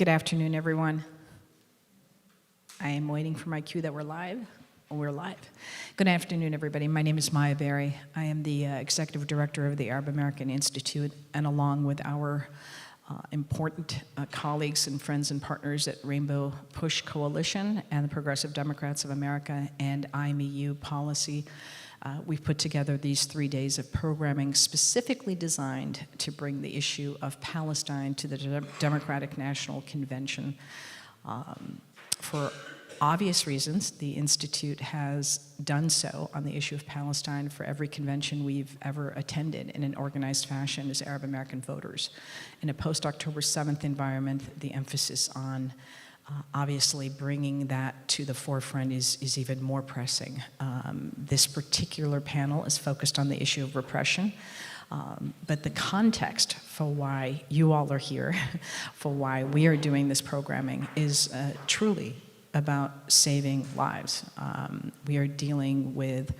Good afternoon, everyone. I am waiting for my cue that we're live. We're live. Good afternoon, everybody. My name is Maya Berry. I am the Executive Director of the Arab American Institute, and along with our important colleagues and friends and partners at Rainbow Push Coalition and the Progressive Democrats of America and IMEU Policy, we've put together these 3 days of programming specifically designed to bring the issue of Palestine to the Democratic National Convention. For obvious reasons, the Institute has done so on the issue of Palestine for every convention we've ever attended in an organized fashion as Arab American voters. In a post-October 7th environment, the emphasis on obviously bringing that to the forefront is even more pressing. This particular panel is focused on the issue of repression, but the context for why you all are here, for why we are doing this programming is truly about saving lives. We are dealing with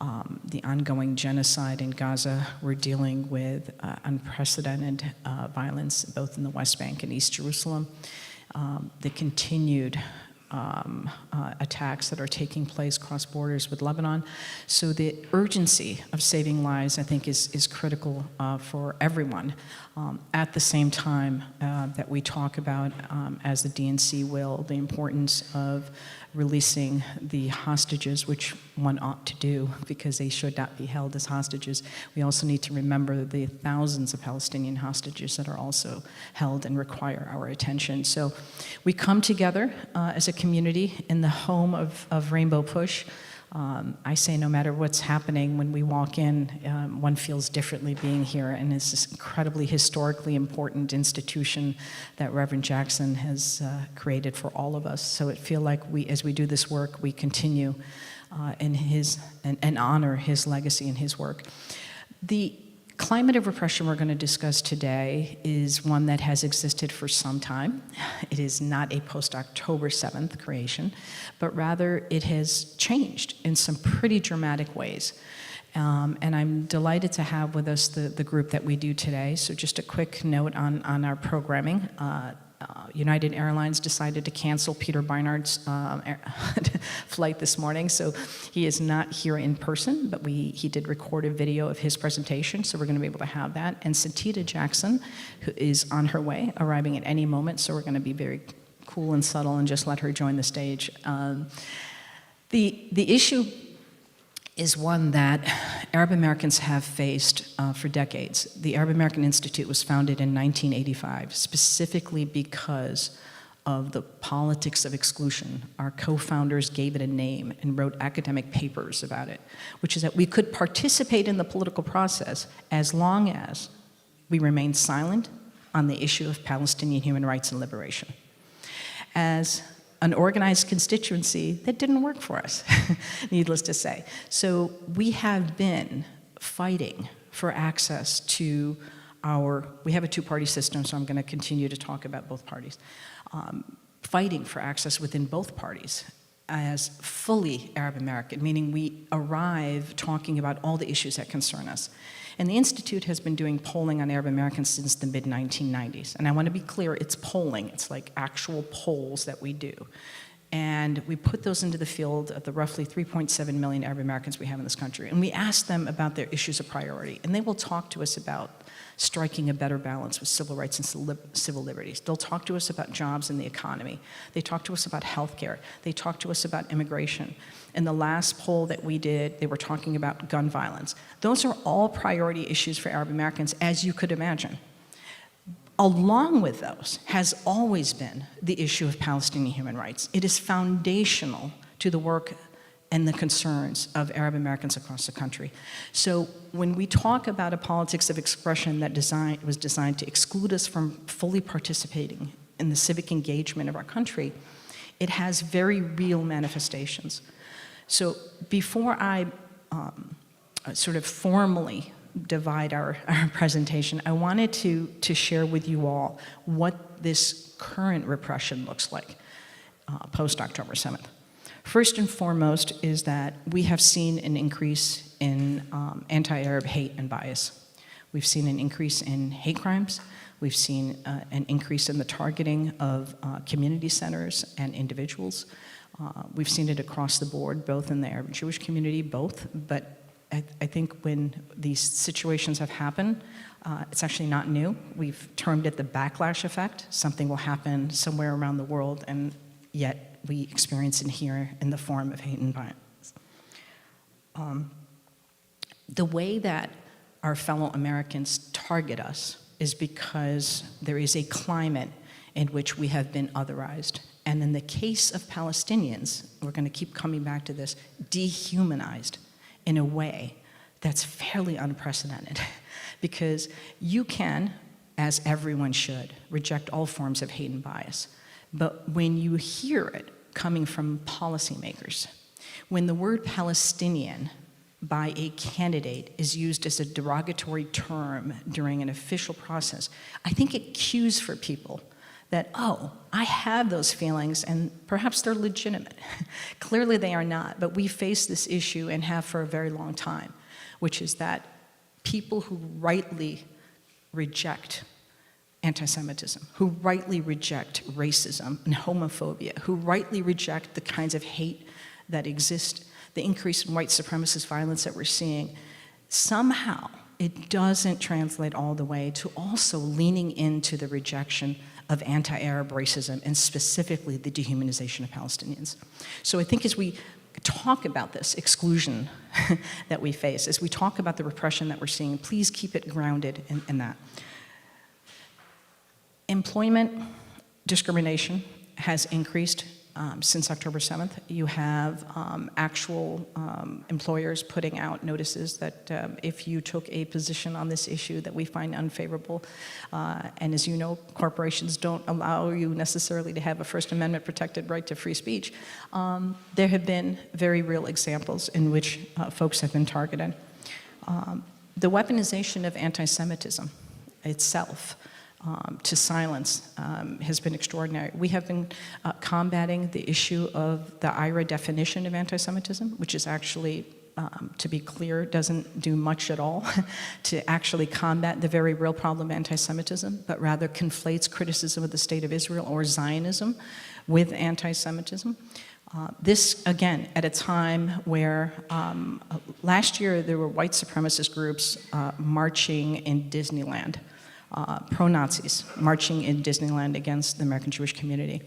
the ongoing genocide in Gaza. We're dealing with unprecedented violence both in the West Bank and East Jerusalem. The continued attacks that are taking place cross borders with Lebanon. So the urgency of saving lives, I think, is critical for everyone. At the same time that we talk about, as the DNC will, the importance of releasing the hostages, which one ought to do because they should not be held as hostages. We also need to remember the thousands of Palestinian hostages that are also held and require our attention. So we come together as a community in the home of Rainbow Push. I say no matter what's happening, when we walk in, one feels differently being here, and it's this incredibly historically important institution that Reverend Jackson has created for all of us. So it feels like as we do this work, we continue and honor his legacy and his work. The climate of repression we're going to discuss today is one that has existed for some time. It is not a post-October 7th creation, but rather it has changed in some pretty dramatic ways. And I'm delighted to have with us the group that we do today. So just a quick note on our programming. United Airlines decided to cancel Peter Beinart's flight this morning, so he is not here in person, but he did record a video of his presentation, so we're going to be able to have that. And Santita Jackson, who is on her way, arriving at any moment, so we're going to be very cool and subtle and just let her join the stage. The issue is one that Arab Americans have faced for decades. The Arab American Institute was founded in 1985 specifically because of the politics of exclusion. Our co-founders gave it a name and wrote academic papers about it, which is that we could participate in the political process as long as we remained silent on the issue of Palestinian human rights and liberation. As an organized constituency, that didn't work for us, needless to say. So we have been fighting for access to we have a two-party system, so I'm going to continue to talk about both parties, fighting for access within both parties as fully Arab American, meaning we arrive talking about all the issues that concern us. And the Institute has been doing polling on Arab Americans since the mid-1990s. And I want to be clear, it's polling. It's like actual polls that we do. And we put those into the field of the roughly 3.7 million Arab Americans we have in this country. And we ask them about their issues of priority. And they will talk to us about striking a better balance with civil rights and civil liberties. They'll talk to us about jobs and the economy. They talk to us about healthcare. They talk to us about immigration. In the last poll that we did, they were talking about gun violence. Those are all priority issues for Arab Americans, as you could imagine. Along with those has always been the issue of Palestinian human rights. It is foundational to the work and the concerns of Arab Americans across the country. So when we talk about a politics of expression that was designed to exclude us from fully participating in the civic engagement of our country, it has very real manifestations. So before I sort of formally divide our presentation, I wanted to share with you all what this current repression looks like post-October 7th. First and foremost is that we have seen an increase in anti-Arab hate and bias. We've seen an increase in hate crimes. We've seen an increase in the targeting of community centers and individuals. We've seen it across the board, both in the Arab and Jewish community, both, but I think when these situations have happened, it's actually not new. We've termed it the backlash effect. Something will happen somewhere around the world, and yet we experience it here in the form of hate and violence. The way that our fellow Americans target us is because there is a climate in which we have been otherized. And in the case of Palestinians, we're going to keep coming back to this, dehumanized in a way that's fairly unprecedented. Because you can, as everyone should, reject all forms of hate and bias. But when you hear it coming from policymakers, when the word Palestinian by a candidate is used as a derogatory term during an official process, I think it cues for people that, oh, I have those feelings and perhaps they're legitimate. Clearly they are not, but we face this issue and have for a very long time, which is that people who rightly reject anti-Semitism, who rightly reject racism and homophobia, who rightly reject the kinds of hate that exist, the increase in white supremacist violence that we're seeing, somehow it doesn't translate all the way to also leaning into the rejection of anti-Arab racism and specifically the dehumanization of Palestinians. So I think as we talk about this exclusion that we face, as we talk about the repression that we're seeing, please keep it grounded in that. Employment discrimination has increased since October 7th. You have actual employers putting out notices that if you took a position on this issue that we find unfavorable, and as you know, corporations don't allow you necessarily to have a First Amendment protected right to free speech, there have been very real examples in which folks have been targeted. The weaponization of anti-Semitism itself to silence has been extraordinary. We have been combating the issue of the IRA definition of anti-Semitism, which is actually, to be clear, doesn't do much at all to actually combat the very real problem of anti-Semitism, but rather conflates criticism of the State of Israel or Zionism with anti-Semitism. This, again, at a time where last year there were white supremacist groups marching in Disneyland. Pro-Nazis marching in Disneyland against the American Jewish community.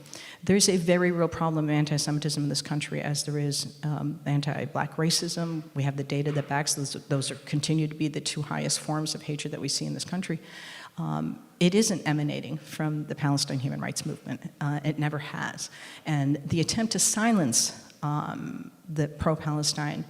There's a very real problem of anti-Semitism in this country, as there is anti-Black racism. We have the data that backs those continue to be the two highest forms of hatred that we see in this country. It isn't emanating from the Palestine human rights movement. It never has. And the attempt to silence the pro-Palestine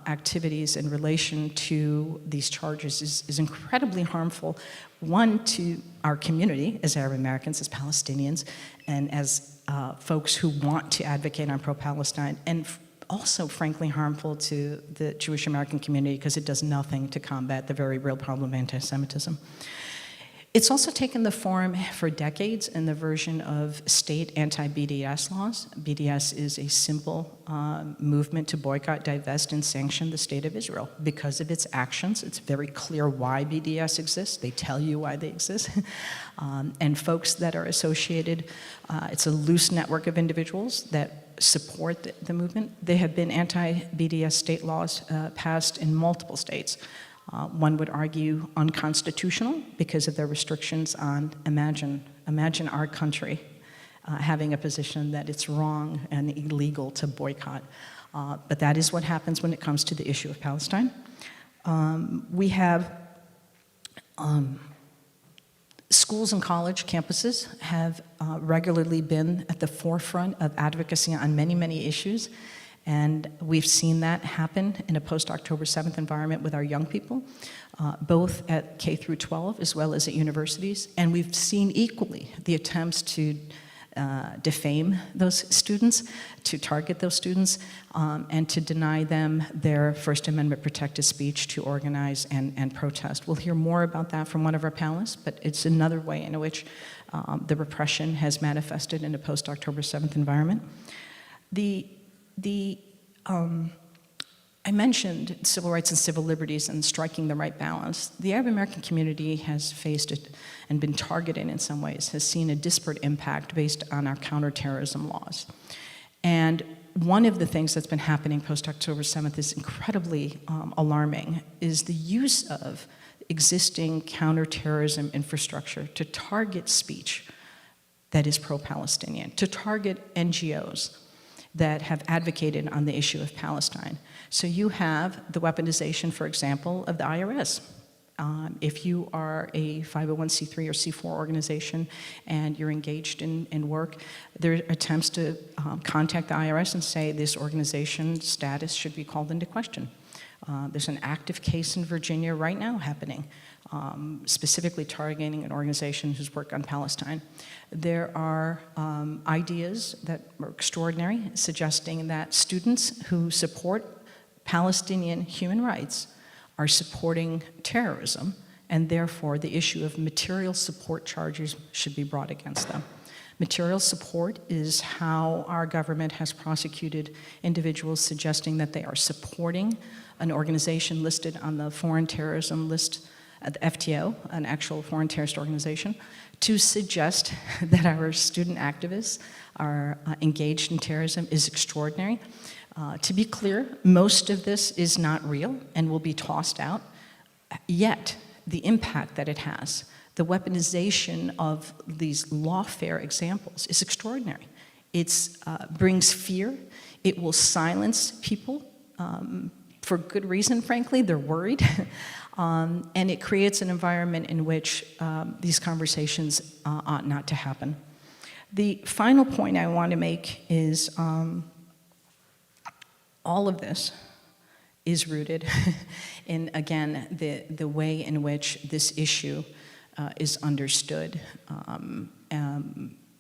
activities in relation to these charges is incredibly harmful, one, to our community as Arab Americans, as Palestinians, and as folks who want to advocate on pro-Palestine, and also, frankly, harmful to the Jewish American community because it does nothing to combat the very real problem of anti-Semitism. It's also taken the form for decades in the version of state anti-BDS laws. BDS is a simple movement to boycott, divest, and sanction the State of Israel because of its actions. It's very clear why BDS exists. They tell you why they exist. And folks that are associated, it's a loose network of individuals that support the movement. There have been anti-BDS state laws passed in multiple states. One would argue unconstitutional because of their restrictions on, imagine our country having a position that it's wrong and illegal to boycott. But that is what happens when it comes to the issue of Palestine. We have schools and college campuses have regularly been at the forefront of advocacy on many, many issues. And we've seen that happen in a post-October 7th environment with our young people, both at K through 12 as well as at universities. And we've seen equally the attempts to defame those students, to target those students, and to deny them their First Amendment protected speech to organize and protest. We'll hear more about that from one of our panelists, but it's another way in which the repression has manifested in a post-October 7th environment. I mentioned civil rights and civil liberties and striking the right balance. The Arab American community has faced it and been targeted in some ways, has seen a disparate impact based on our counterterrorism laws. And one of the things that's been happening post-October 7th is incredibly alarming, is the use of existing counterterrorism infrastructure to target speech that is pro-Palestinian, to target NGOs that have advocated on the issue of Palestine. So you have the weaponization, for example, of the IRS. If you are a 501c3 or C4 organization and you're engaged in work, there are attempts to contact the IRS and say this organization's status should be called into question. There's an active case in Virginia right now happening, specifically targeting an organization who's worked on Palestine. There are ideas that are extraordinary, suggesting that students who support Palestinian human rights are supporting terrorism, and therefore the issue of material support charges should be brought against them. Material support is how our government has prosecuted individuals suggesting that they are supporting an organization listed on the foreign terrorism list, the FTO, an actual foreign terrorist organization, to suggest that our student activists are engaged in terrorism is extraordinary. To be clear, most of this is not real and will be tossed out, yet the impact that it has, the weaponization of these lawfare examples is extraordinary. It brings fear, it will silence people for good reason, frankly, they're worried, and it creates an environment in which these conversations ought not to happen. The final point I want to make is all of this is rooted in, again, the way in which this issue is understood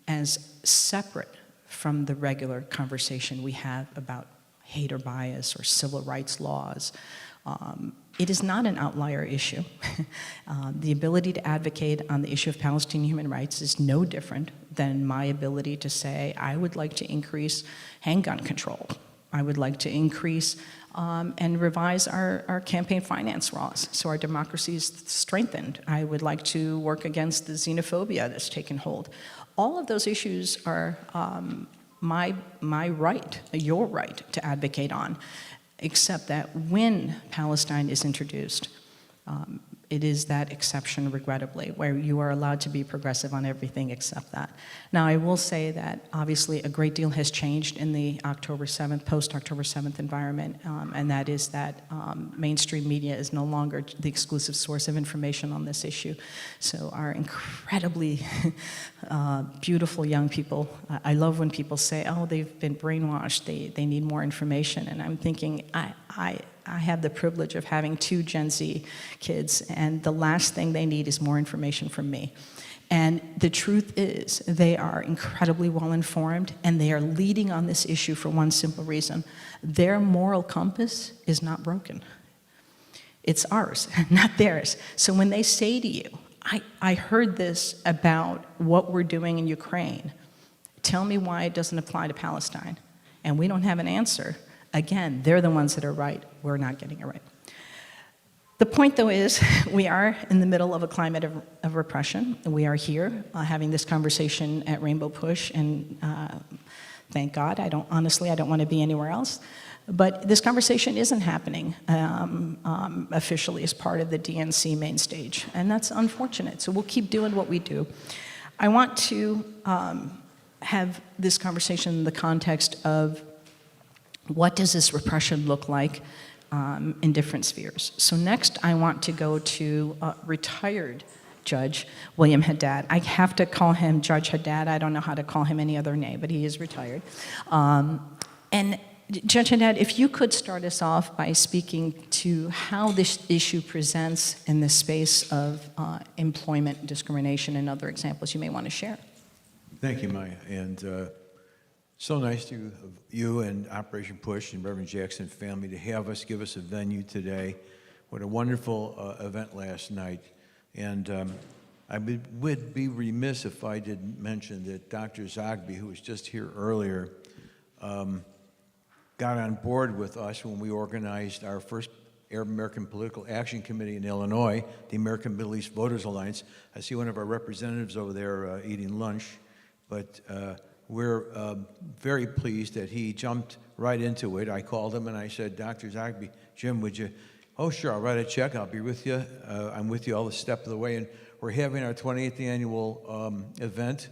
as separate from the regular conversation we have about hate or bias or civil rights laws. It is not an outlier issue. The ability to advocate on the issue of Palestinian human rights is no different than my ability to say, I would like to increase handgun control. I would like to increase and revise our campaign finance laws so our democracy is strengthened. I would like to work against the xenophobia that's taken hold. All of those issues are my right, your right to advocate on, except that when Palestine is introduced, it is that exception, regrettably, where you are allowed to be progressive on everything except that. Now, I will say that obviously a great deal has changed in the October 7th, post-October 7th environment, and that is that mainstream media is no longer the exclusive source of information on this issue. So our incredibly beautiful young people, I love when people say, oh, they've been brainwashed, they need more information, and I'm thinking, I have the privilege of having 2 Gen Z kids, and the last thing they need is more information from me. And the truth is, they are incredibly well informed, and they are leading on this issue for one simple reason. Their moral compass is not broken. It's ours, not theirs. So when they say to you, I heard this about what we're doing in Ukraine, tell me why it doesn't apply to Palestine, and we don't have an answer, again, they're the ones that are right. We're not getting it right. The point, though, is we are in the middle of a climate of repression. We are here having this conversation at Rainbow Push, and thank God. Honestly, I don't want to be anywhere else. But this conversation isn't happening officially as part of the DNC main stage, and that's unfortunate. So we'll keep doing what we do. I want to have this conversation in the context of what does this repression look like in different spheres. So next, I want to go to retired Judge William Haddad. I have to call him Judge Haddad. I don't know how to call him any other name, but he is retired. And Judge Haddad, if you could start us off by speaking to how this issue presents in the space of employment discrimination and other examples you may want to share. Thank you, Maya. And so nice to you and Operation Push and Reverend Jackson family to have us, give us a venue today. What a wonderful event last night. And I would be remiss if I didn't mention that Dr. Zogby, who was just here earlier, got on board with us when we organized our first Arab American Political Action Committee in Illinois, the American Middle East Voters Alliance. I see one of our representatives over there eating lunch, but we're very pleased that he jumped right into it. I called him and I said, Dr. Zogby, Jim, would you? Oh, sure, I'll write a check. I'll be with you. I'm with you all the step of the way. And we're having our 28th annual event,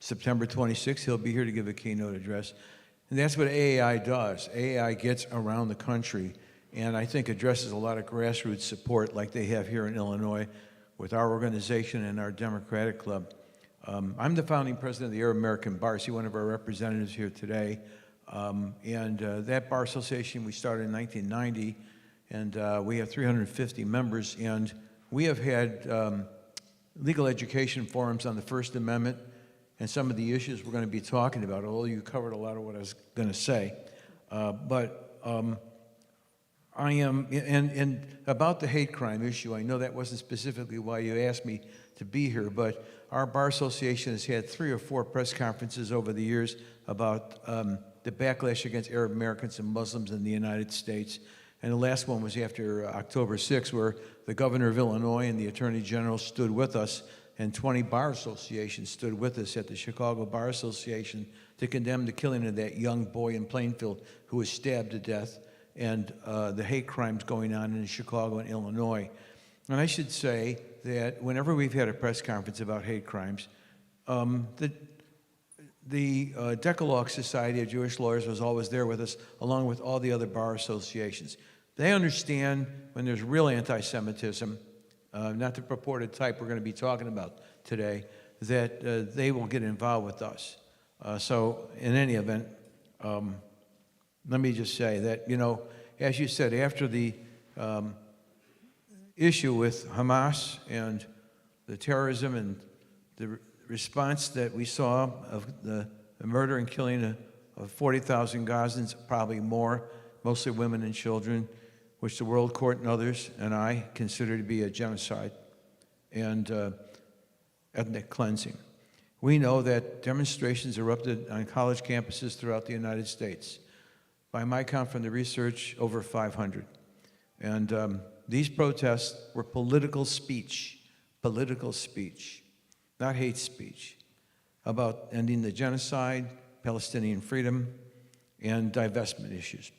September 26th. He'll be here to give a keynote address. And that's what AAI does. AAI gets around the country and I think addresses a lot of grassroots support like they have here in Illinois with our organization and our Democratic Club. I'm the founding president of the Arab American Bar. I see one of our representatives here today. That bar association we started in 1990, and we have 350 members. And we have had legal education forums on the First Amendment and some of the issues we're going to be talking about, although you covered a lot of what I was going to say. I am, and about the hate crime issue, I know that wasn't specifically why you asked me to be here, but our Bar Association has had 3 or 4 press conferences over the years about the backlash against Arab Americans and Muslims in the United States. And the last one was after October 6th, where the governor of Illinois and the attorney general stood with us, and 20 bar associations stood with us at the Chicago Bar Association to condemn the killing of that young boy in Plainfield who was stabbed to death, and the hate crimes going on in Chicago and Illinois. And I should say that whenever we've had a press conference about hate crimes, the Decalogue Society of Jewish Lawyers was always there with us, along with all the other bar associations. They understand when there's real anti-Semitism, not the purported type we're going to be talking about today, that they will get involved with us. So in any event, let me just say that, you know, as you said, after the issue with Hamas and the terrorism and the response that we saw of the murder and killing of 40,000 Gazans, probably more, mostly women and children, which the World Court and others and I consider to be a genocide and ethnic cleansing. We know that demonstrations erupted on college campuses throughout the United States. By my count from the research, over 500. And these protests were political speech, not hate speech, about ending the genocide, Palestinian freedom, and divestment issues.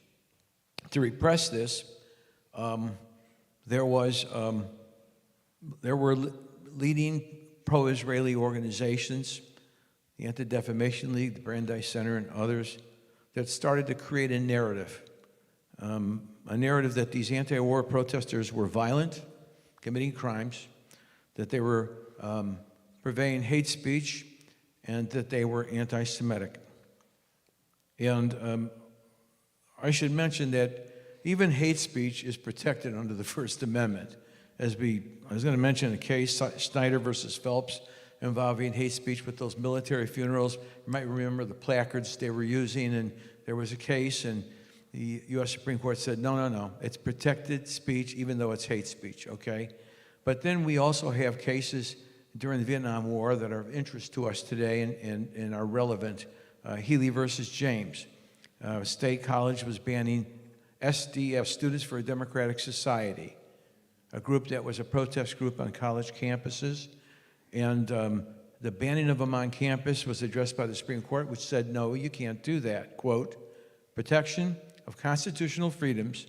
To repress this, there were leading pro-Israeli organizations, the Anti-Defamation League, the Brandeis Center, and others, that started to create a narrative that these anti-war protesters were violent, committing crimes, that they were purveying hate speech, and that they were anti-Semitic. And I should mention that even hate speech is protected under the First Amendment. I was going to mention a case, Snyder versus Phelps, involving hate speech with those military funerals. You might remember the placards they were using, and there was a case, and the U.S. Supreme Court said, no, it's protected speech, even though it's hate speech, okay? But then we also have cases during the Vietnam War that are of interest to us today and are relevant. Healy versus James. State College was banning SDF, Students for a Democratic Society, a group that was a protest group on college campuses. And the banning of them on campus was addressed by the Supreme Court, which said, no, you can't do that. Quote, protection of constitutional freedoms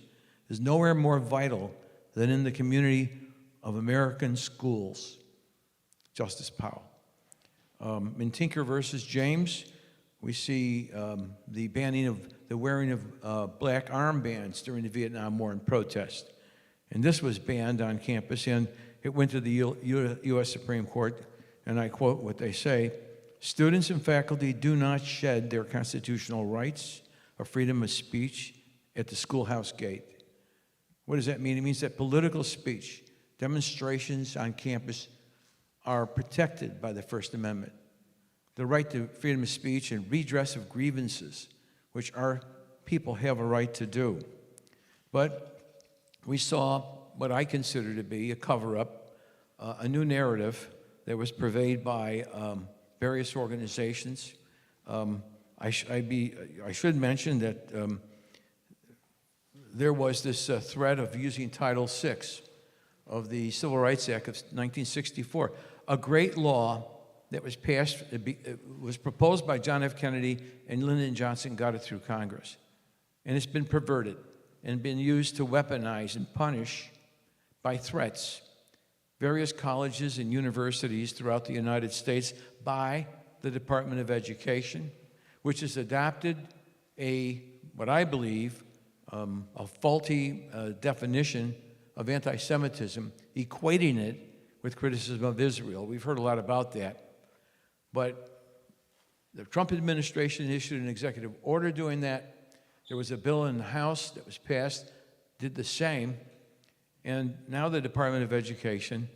is nowhere more vital than in the community of American schools. Justice Powell. In Tinker versus James, we see the banning of the wearing of black armbands during the Vietnam War in protest. And this was banned on campus, and it went to the U.S. Supreme Court, and I quote what they say, students and faculty do not shed their constitutional rights of freedom of speech at the schoolhouse gate. What does that mean? It means that political speech, demonstrations on campus are protected by the First Amendment. The right to freedom of speech and redress of grievances, which our people have a right to do. But we saw what I consider to be a cover-up, a new narrative that was purveyed by various organizations. I should mention that there was this threat of using Title VI of the Civil Rights Act of 1964, a great law that was passed, it was proposed by John F. Kennedy, and Lyndon Johnson got it through Congress. And it's been perverted and been used to weaponize and punish by threats various colleges and universities throughout the United States by the Department of Education, which has adopted what I believe, a faulty definition of anti-Semitism, equating it with criticism of Israel. We've heard a lot about that. But the Trump administration issued an executive order doing that. There was a bill in the House that was passed, did the same. And now the Department of Education.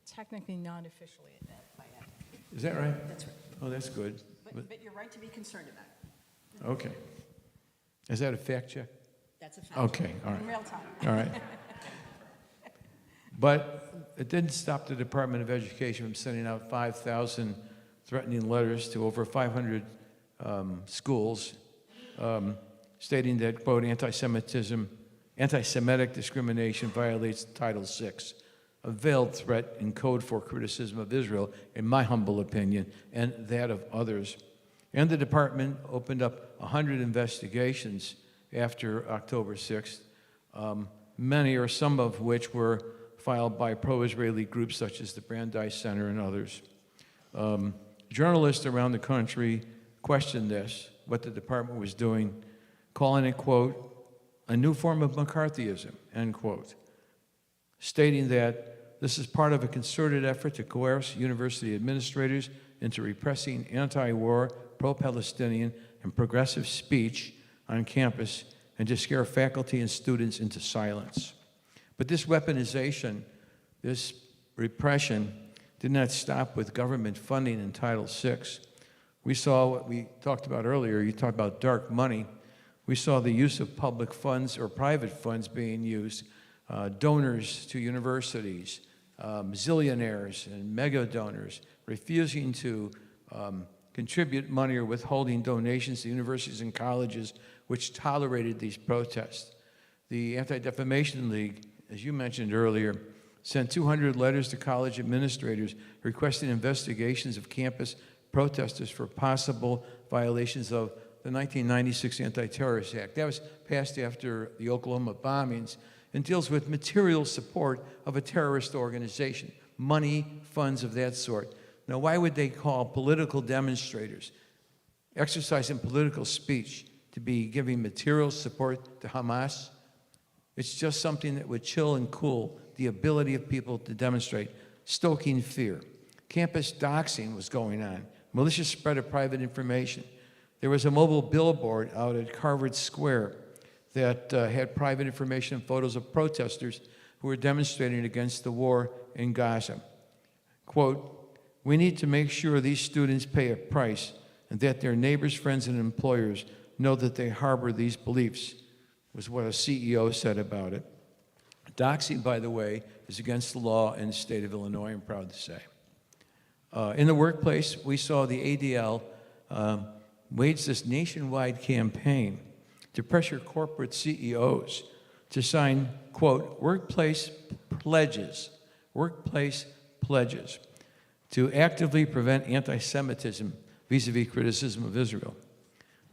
Technically non-officially by that. Is that right? That's right. Oh, that's good. But you're right to be concerned about it. Okay. Is that a fact check? That's a fact. Okay, all In right. real time. All right. But it didn't stop the Department of Education from sending out 5,000 threatening letters to over 500 schools stating that, quote, anti-Semitic discrimination violates Title VI, a veiled threat in code for criticism of Israel, in my humble opinion, and that of others. And the department opened up 100 investigations after October 6th, many or some of which were filed by pro-Israeli groups such as the Brandeis Center and others. Journalists around the country questioned this, what the department was doing, calling it, quote, a new form of McCarthyism, end quote, stating that this is part of a concerted effort to coerce university administrators into repressing anti-war, pro-Palestinian, and progressive speech on campus and to scare faculty and students into silence. But this weaponization, this repression, did not stop with government funding in Title VI. We saw what we talked about earlier. You talked about dark money. We saw the use of public funds or private funds being used, donors to universities, zillionaires and mega donors refusing to contribute money or withholding donations to universities and colleges which tolerated these protests. The Anti-Defamation League, as you mentioned earlier, sent 200 letters to college administrators requesting investigations of campus protesters for possible violations of the 1996 Anti-Terrorist Act. That was passed after the Oklahoma bombings and deals with material support of a terrorist organization, money, funds of that sort. Now, why would they call political demonstrators exercising political speech to be giving material support to Hamas? It's just something that would chill and cool the ability of people to demonstrate, stoking fear. Campus doxing was going on, malicious spread of private information. There was a mobile billboard out at Harvard Square that had private information and photos of protesters who were demonstrating against the war in Gaza. Quote, we need to make sure these students pay a price and that their neighbors, friends, and employers know that they harbor these beliefs, was what a CEO said about it. Doxing, by the way, is against the law in the state of Illinois, I'm proud to say. In the workplace, we saw the ADL wage this nationwide campaign to pressure corporate CEOs to sign, quote, workplace pledges to actively prevent anti-Semitism vis-a-vis criticism of Israel.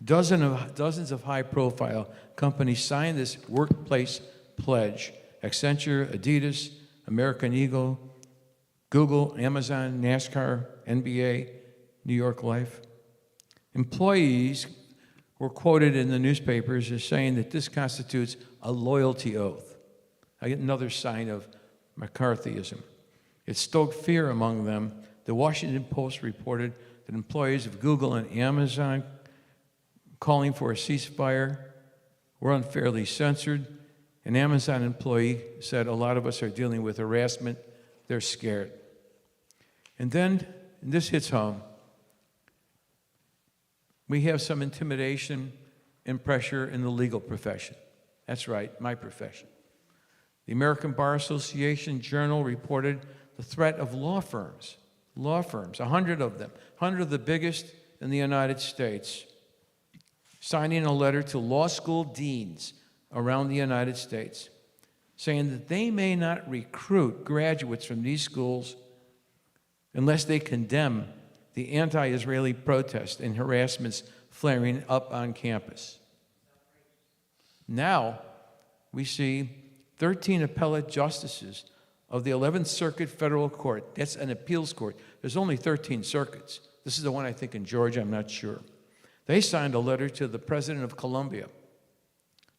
Dozens of high-profile companies signed this workplace pledge. Accenture, Adidas, American Eagle, Google, Amazon, NASCAR, NBA, New York Life. Employees were quoted in the newspapers as saying that this constitutes a loyalty oath. I get another sign of McCarthyism. It stoked fear among them. The Washington Post reported that employees of Google and Amazon calling for a ceasefire were unfairly censored. An Amazon employee said, a lot of us are dealing with harassment. They're scared. And then, and this hits home, we have some intimidation and pressure in the legal profession. That's right, my profession. The American Bar Association Journal reported the threat of law firms, 100 of them, 100 of the biggest in the United States, signing a letter to law school deans around the United States saying that they may not recruit graduates from these schools unless they condemn the anti-Israeli protests and harassments flaring up on campus. Now, we see 13 appellate justices of the 11th Circuit Federal Court. That's an appeals court. There's only 13 circuits. This is the one, I think, in Georgia. I'm not sure. They signed a letter to the president of Colombia.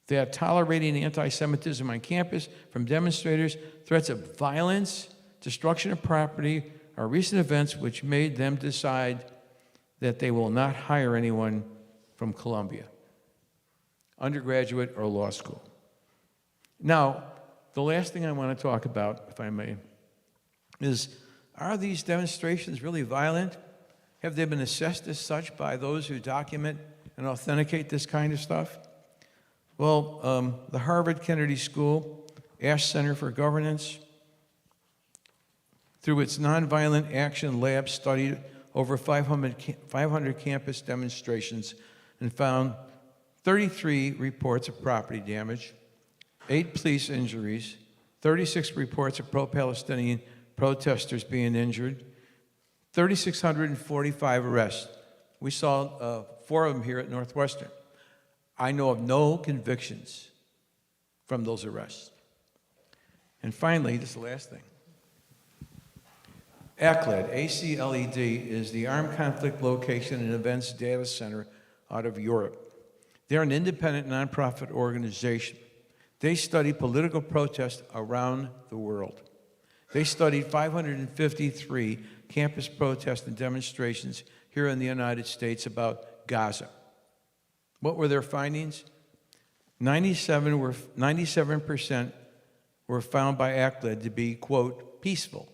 They are tolerating anti-Semitism on campus from demonstrators, threats of violence, destruction of property, are recent events which made them decide that they will not hire anyone from Columbia, undergraduate or law school. Now, the last thing I want to talk about, if I may, is are these demonstrations really violent? Have they been assessed as such by those who document and authenticate this kind of stuff? Well, the Harvard Kennedy School, Ash Center for Governance, through its Nonviolent Action Lab, studied over 500 campus demonstrations and found 33 reports of property damage, 8 police injuries, 36 reports of pro-Palestinian protesters being injured, 3,645 arrests. We saw 4 of them here at Northwestern. I know of no convictions from those arrests. And finally, this is the last thing. ACLED, A-C-L-E-D, is the Armed Conflict Location and Events Data Center out of Europe. They're an independent nonprofit organization. They study political protests around the world. They studied 553 campus protests and demonstrations here in the United States about Gaza. What were their findings? 97% were found by ACLED to be, quote, peaceful.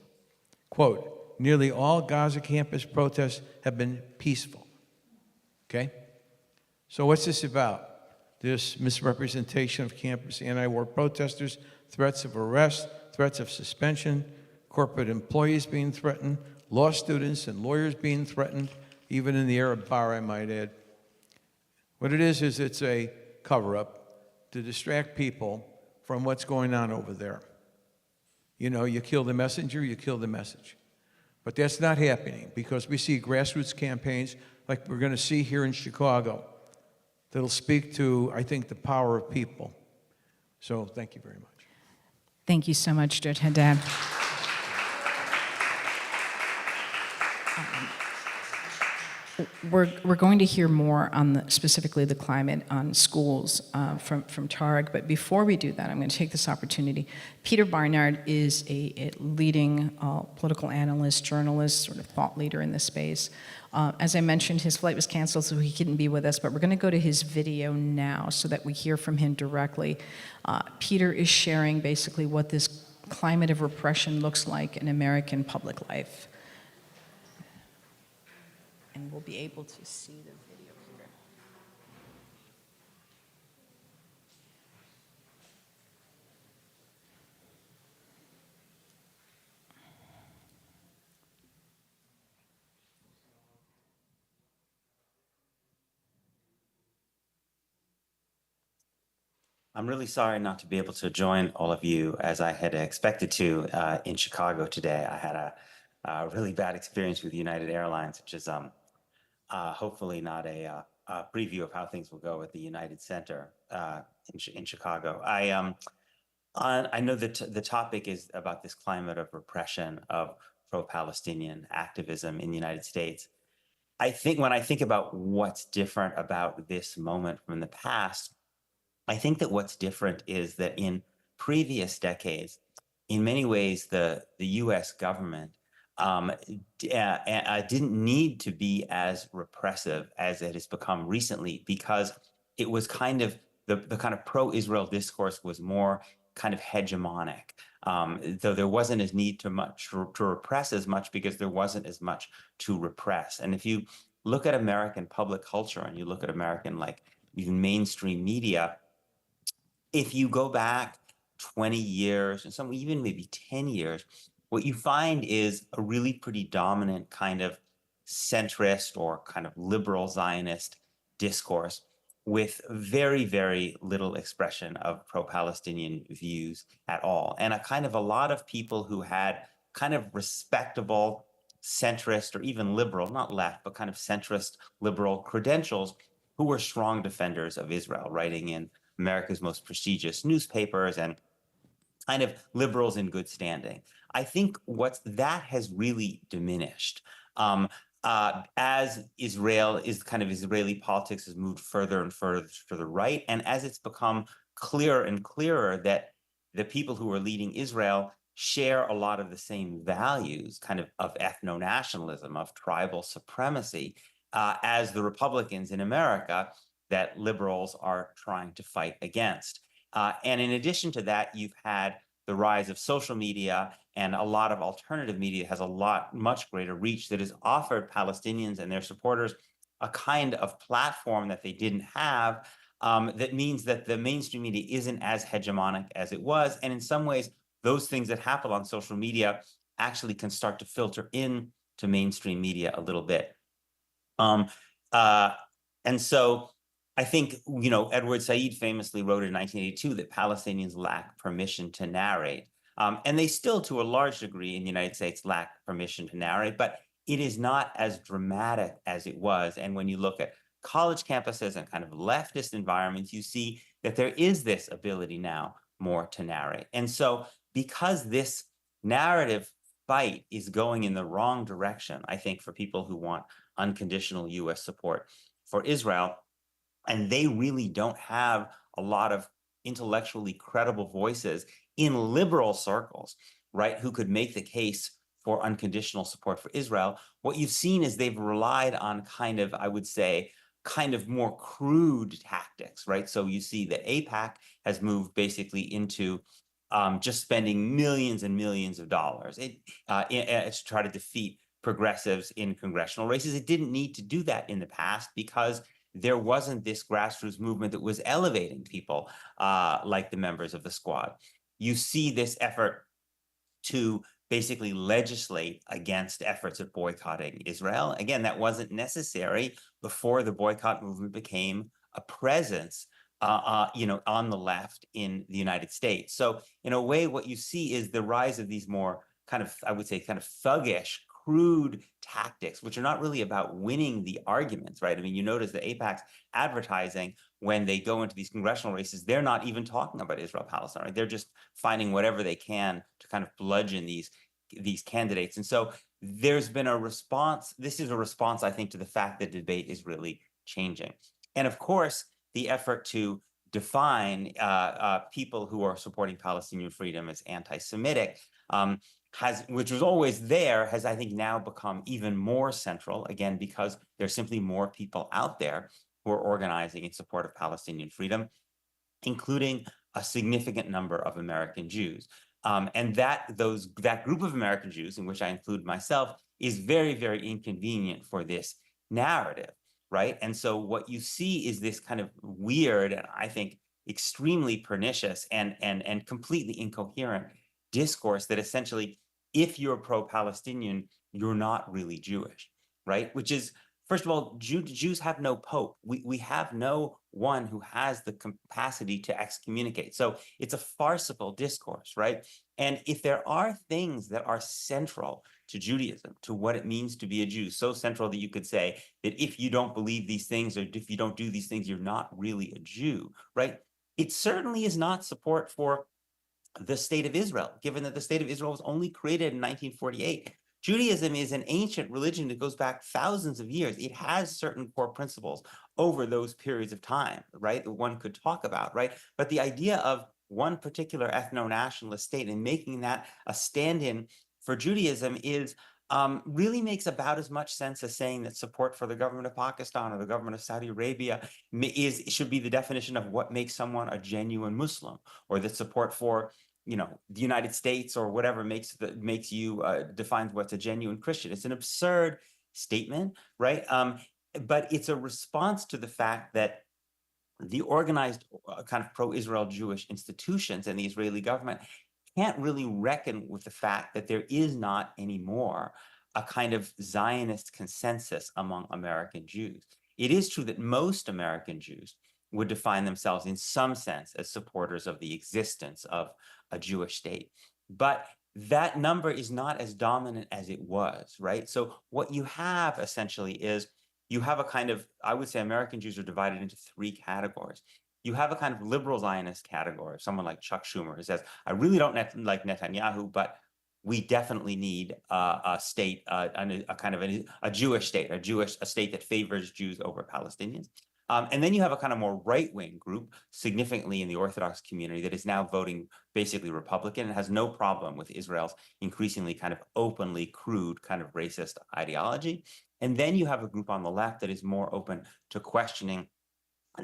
Quote, nearly all Gaza campus protests have been peaceful. Okay? So what's this about? This misrepresentation of campus anti-war protesters, threats of arrest, threats of suspension, corporate employees being threatened, law students and lawyers being threatened, even in the Arab bar, I might add. What it is it's a cover-up to distract people from what's going on over there. You know, you kill the messenger, you kill the message. But that's not happening because we see grassroots campaigns like we're going to see here in Chicago that'll speak to, I think, the power of people. So thank you very much. Thank you so much, Judge Haddad. We're going to hear more on specifically the climate on schools from Tariq, but before we do that, I'm going to take this opportunity. Peter Beinart is a leading political analyst, journalist, sort of thought leader in this space. As I mentioned, his flight was canceled, so he couldn't be with us, but we're going to go to his video now so that we hear from him directly. Peter is sharing basically what this climate of repression looks like in American public life. And we'll be able to see the video here. I'm really sorry not to be able to join all of you as I had expected to in Chicago today. I had a really bad experience with United Airlines, which is hopefully not a preview of how things will go at the United Center in Chicago. I know that the topic is about this climate of repression of pro-Palestinian activism in the United States. I think when I think about what's different about this moment from the past, I think that what's different is that in previous decades, in many ways, the U.S. government didn't need to be as repressive as it has become recently because it was kind of the kind of pro-Israel discourse was more kind of hegemonic, though there wasn't as need to repress as much because there wasn't as much to repress. And if you look at American public culture and you look at American like even mainstream media, if you go back 20 years and some even maybe 10 years, what you find is a really pretty dominant kind of centrist or kind of liberal Zionist discourse with very, very little expression of pro-Palestinian views at all. And a lot of people who had kind of respectable centrist or even liberal, not left, but kind of centrist liberal credentials who were strong defenders of Israel, writing in America's most prestigious newspapers and kind of liberals in good standing. I think that has really diminished. As Israeli politics has moved further and further to the right, and as it's become clearer and clearer that the people who are leading Israel share a lot of the same values, kind of ethno-nationalism, of tribal supremacy, as the Republicans in America that liberals are trying to fight against. And in addition to that, you've had the rise of social media, and a lot of alternative media has much greater reach that has offered Palestinians and their supporters a kind of platform that they didn't have. That means that the mainstream media isn't as hegemonic as it was. And in some ways, those things that happen on social media actually can start to filter in to mainstream media a little bit. Um, uh, and so I think, Edward Said famously wrote in 1982 that Palestinians lack permission to narrate. And they still, to a large degree in the United States, lack permission to narrate, but it is not as dramatic as it was. And when you look at college campuses and kind of leftist environments, you see that there is this ability now more to narrate. And so because this narrative fight is going in the wrong direction, I think, for people who want unconditional U.S. support for Israel, and they really don't have a lot of intellectually credible voices in liberal circles, right, who could make the case for unconditional support for Israel. What you've seen is they've relied on I would say, more crude tactics, right? So you see that AIPAC has moved basically into just spending millions and millions of dollars to try to defeat progressives in congressional races. It didn't need to do that in the past because there wasn't this grassroots movement that was elevating people like the members of the Squad. You see this effort to basically legislate against efforts at boycotting Israel. Again, that wasn't necessary before the boycott movement became a presence on the left in the United States. So in a way, what you see is the rise of these more I would say, thuggish, crude tactics, which are not really about winning the arguments, right? I mean, you notice that AIPAC's advertising, when they go into these congressional races, they're not even talking about Israel-Palestine, right? They're just finding whatever they can to kind of bludgeon these candidates. And so there's been a response. This is a response, I think, to the fact that debate is really changing. And of course, the effort to define people who are supporting Palestinian freedom as anti-Semitic, which was always there, has, I think, now become even more central, again, because there's simply more people out there who are organizing in support of Palestinian freedom, including a significant number of American Jews. And that group of American Jews, in which I include myself, is very, very inconvenient for this narrative, right? And so what you see is this kind of weird, and I think extremely pernicious and completely incoherent discourse that essentially, if you're pro-Palestinian, you're not really Jewish, right? Which is, first of all, Jews have no pope. We have no one who has the capacity to excommunicate. So it's a farcical discourse, right? And if there are things that are central to Judaism, to what it means to be a Jew, so central that you could say that if you don't believe these things, or if you don't do these things, you're not really a Jew, right? It certainly is not support for the state of Israel, given that the state of Israel was only created in 1948. Judaism is an ancient religion that goes back thousands of years. It has certain core principles over those periods of time, right, that one could talk about, right? But the idea of one particular ethno-nationalist state and making that a stand-in for Judaism really makes about as much sense as saying that support for the government of Pakistan or the government of Saudi Arabia should be the definition of what makes someone a genuine Muslim, or that support for the United States or whatever makes you defines what's a genuine Christian. It's an absurd statement, right? But it's a response to the fact that the organized kind of pro-Israel Jewish institutions and the Israeli government can't really reckon with the fact that there is not anymore a kind of Zionist consensus among American Jews. It is true that most American Jews would define themselves in some sense as supporters of the existence of a Jewish state. But that number is not as dominant as it was, right? So what you have essentially is you have a kind of, I would say American Jews are divided into three categories. You have a kind of liberal Zionist category, someone like Chuck Schumer, who says, I really don't like Netanyahu, but we definitely need a state, a kind of a Jewish state, a state that favors Jews over Palestinians. And then you have a kind of more right-wing group, significantly in the Orthodox community, that is now voting basically Republican and has no problem with Israel's increasingly kind of openly crude kind of racist ideology. And then you have a group on the left that is more open to questioning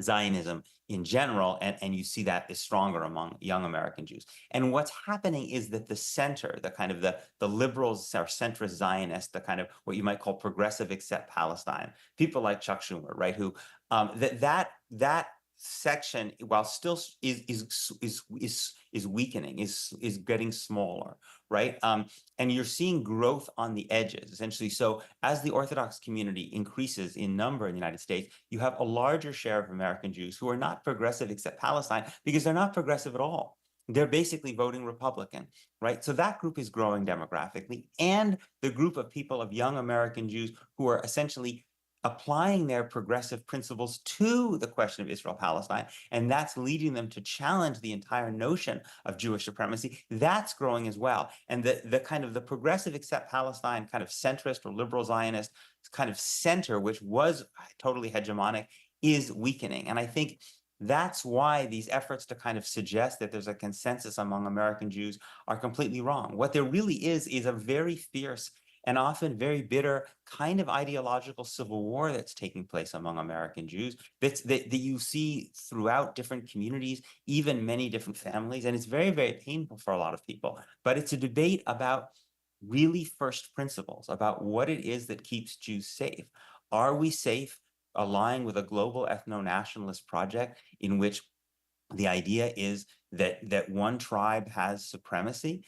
Zionism in general, and you see that is stronger among young American Jews. And what's happening is that the center, the kind of the liberals or centrist Zionists, the kind of what you might call progressive accept Palestine, people like Chuck Schumer, right, who that section, while still is weakening, is getting smaller, right? And you're seeing growth on the edges, essentially. So as the Orthodox community increases in number in the United States, you have a larger share of American Jews who are not progressive except Palestine, because they're not progressive at all. They're basically voting Republican, right? So that group is growing demographically, and the group of people, of young American Jews, who are essentially applying their progressive principles to the question of Israel-Palestine, and that's leading them to challenge the entire notion of Jewish supremacy. That's growing as well. And the kind of the progressive accept Palestine kind of centrist or liberal Zionist kind of center, which was totally hegemonic, is weakening. And I think that's why these efforts to kind of suggest that there's a consensus among American Jews are completely wrong. What there really is a very fierce and often very bitter kind of ideological civil war that's taking place among American Jews that you see throughout different communities, even many different families. And it's very, very painful for a lot of people. But it's a debate about really first principles, about what it is that keeps Jews safe. Are we safe aligned with a global ethno-nationalist project in which the idea is that one tribe has supremacy,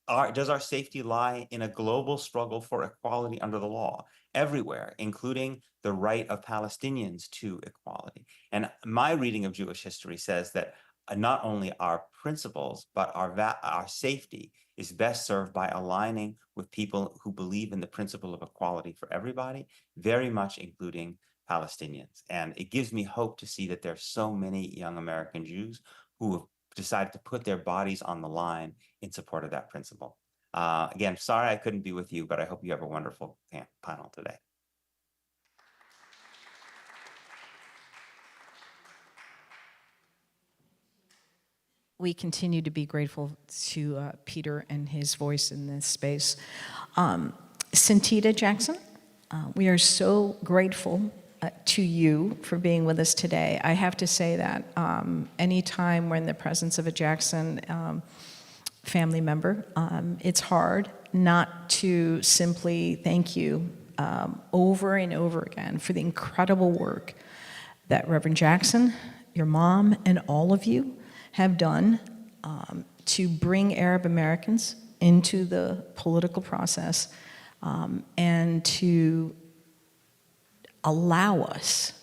or does our safety lie in a global struggle for equality under the law everywhere, including the right of Palestinians to equality? And my reading of Jewish history says that not only our principles, but our safety is best served by aligning with people who believe in the principle of equality for everybody, very much including Palestinians. And it gives me hope to see that there are so many young American Jews who have decided to put their bodies on the line in support of that principle. Again, sorry I couldn't be with you, but I hope you have a wonderful panel today. We continue to be grateful to Peter and his voice in this space. Santita Jackson, we are so grateful to you for being with us today. I have to say that anytime we're in the presence of a Jackson family member, it's hard not to simply thank you over and over again for the incredible work that Reverend Jackson, your mom, and all of you have done to bring Arab Americans into the political process and to allow us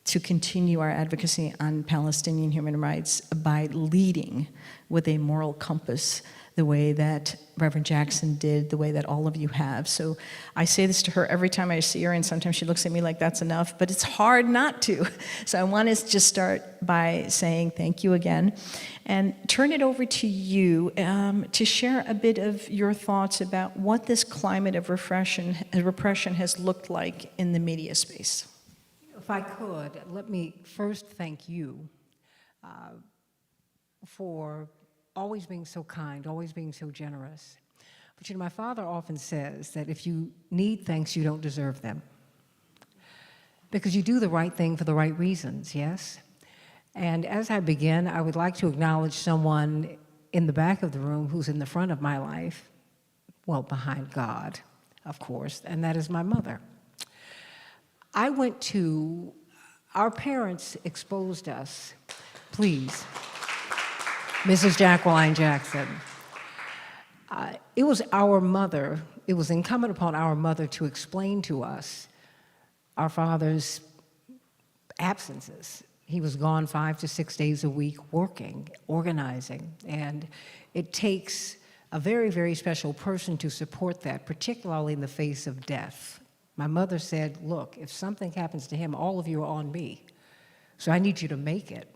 to continue our advocacy on Palestinian human rights by leading with a moral compass the way that Reverend Jackson did, the way that all of you have. So I say this to her every time I see her, and sometimes she looks at me like that's enough, but it's hard not to. So I want to just start by saying thank you again and turn it over to you to share a bit of your thoughts about what this climate of repression has looked like in the media space. If I could, let me first thank you for always being so kind, always being so generous. But you know, my father often says that if you need thanks, you don't deserve them. Because you do the right thing for the right reasons, yes? And as I begin, I would like to acknowledge someone in the back of the room who's in the front of my life, well, behind God, of course, and that is my mother. Our parents exposed us, please, Mrs. Jacqueline Jackson. It was incumbent upon our mother to explain to us our father's absences. He was gone 5 to 6 days a week working, organizing, and it takes a very, very special person to support that, particularly in the face of death. My mother said, look, if something happens to him, all of you are on me. So I need you to make it,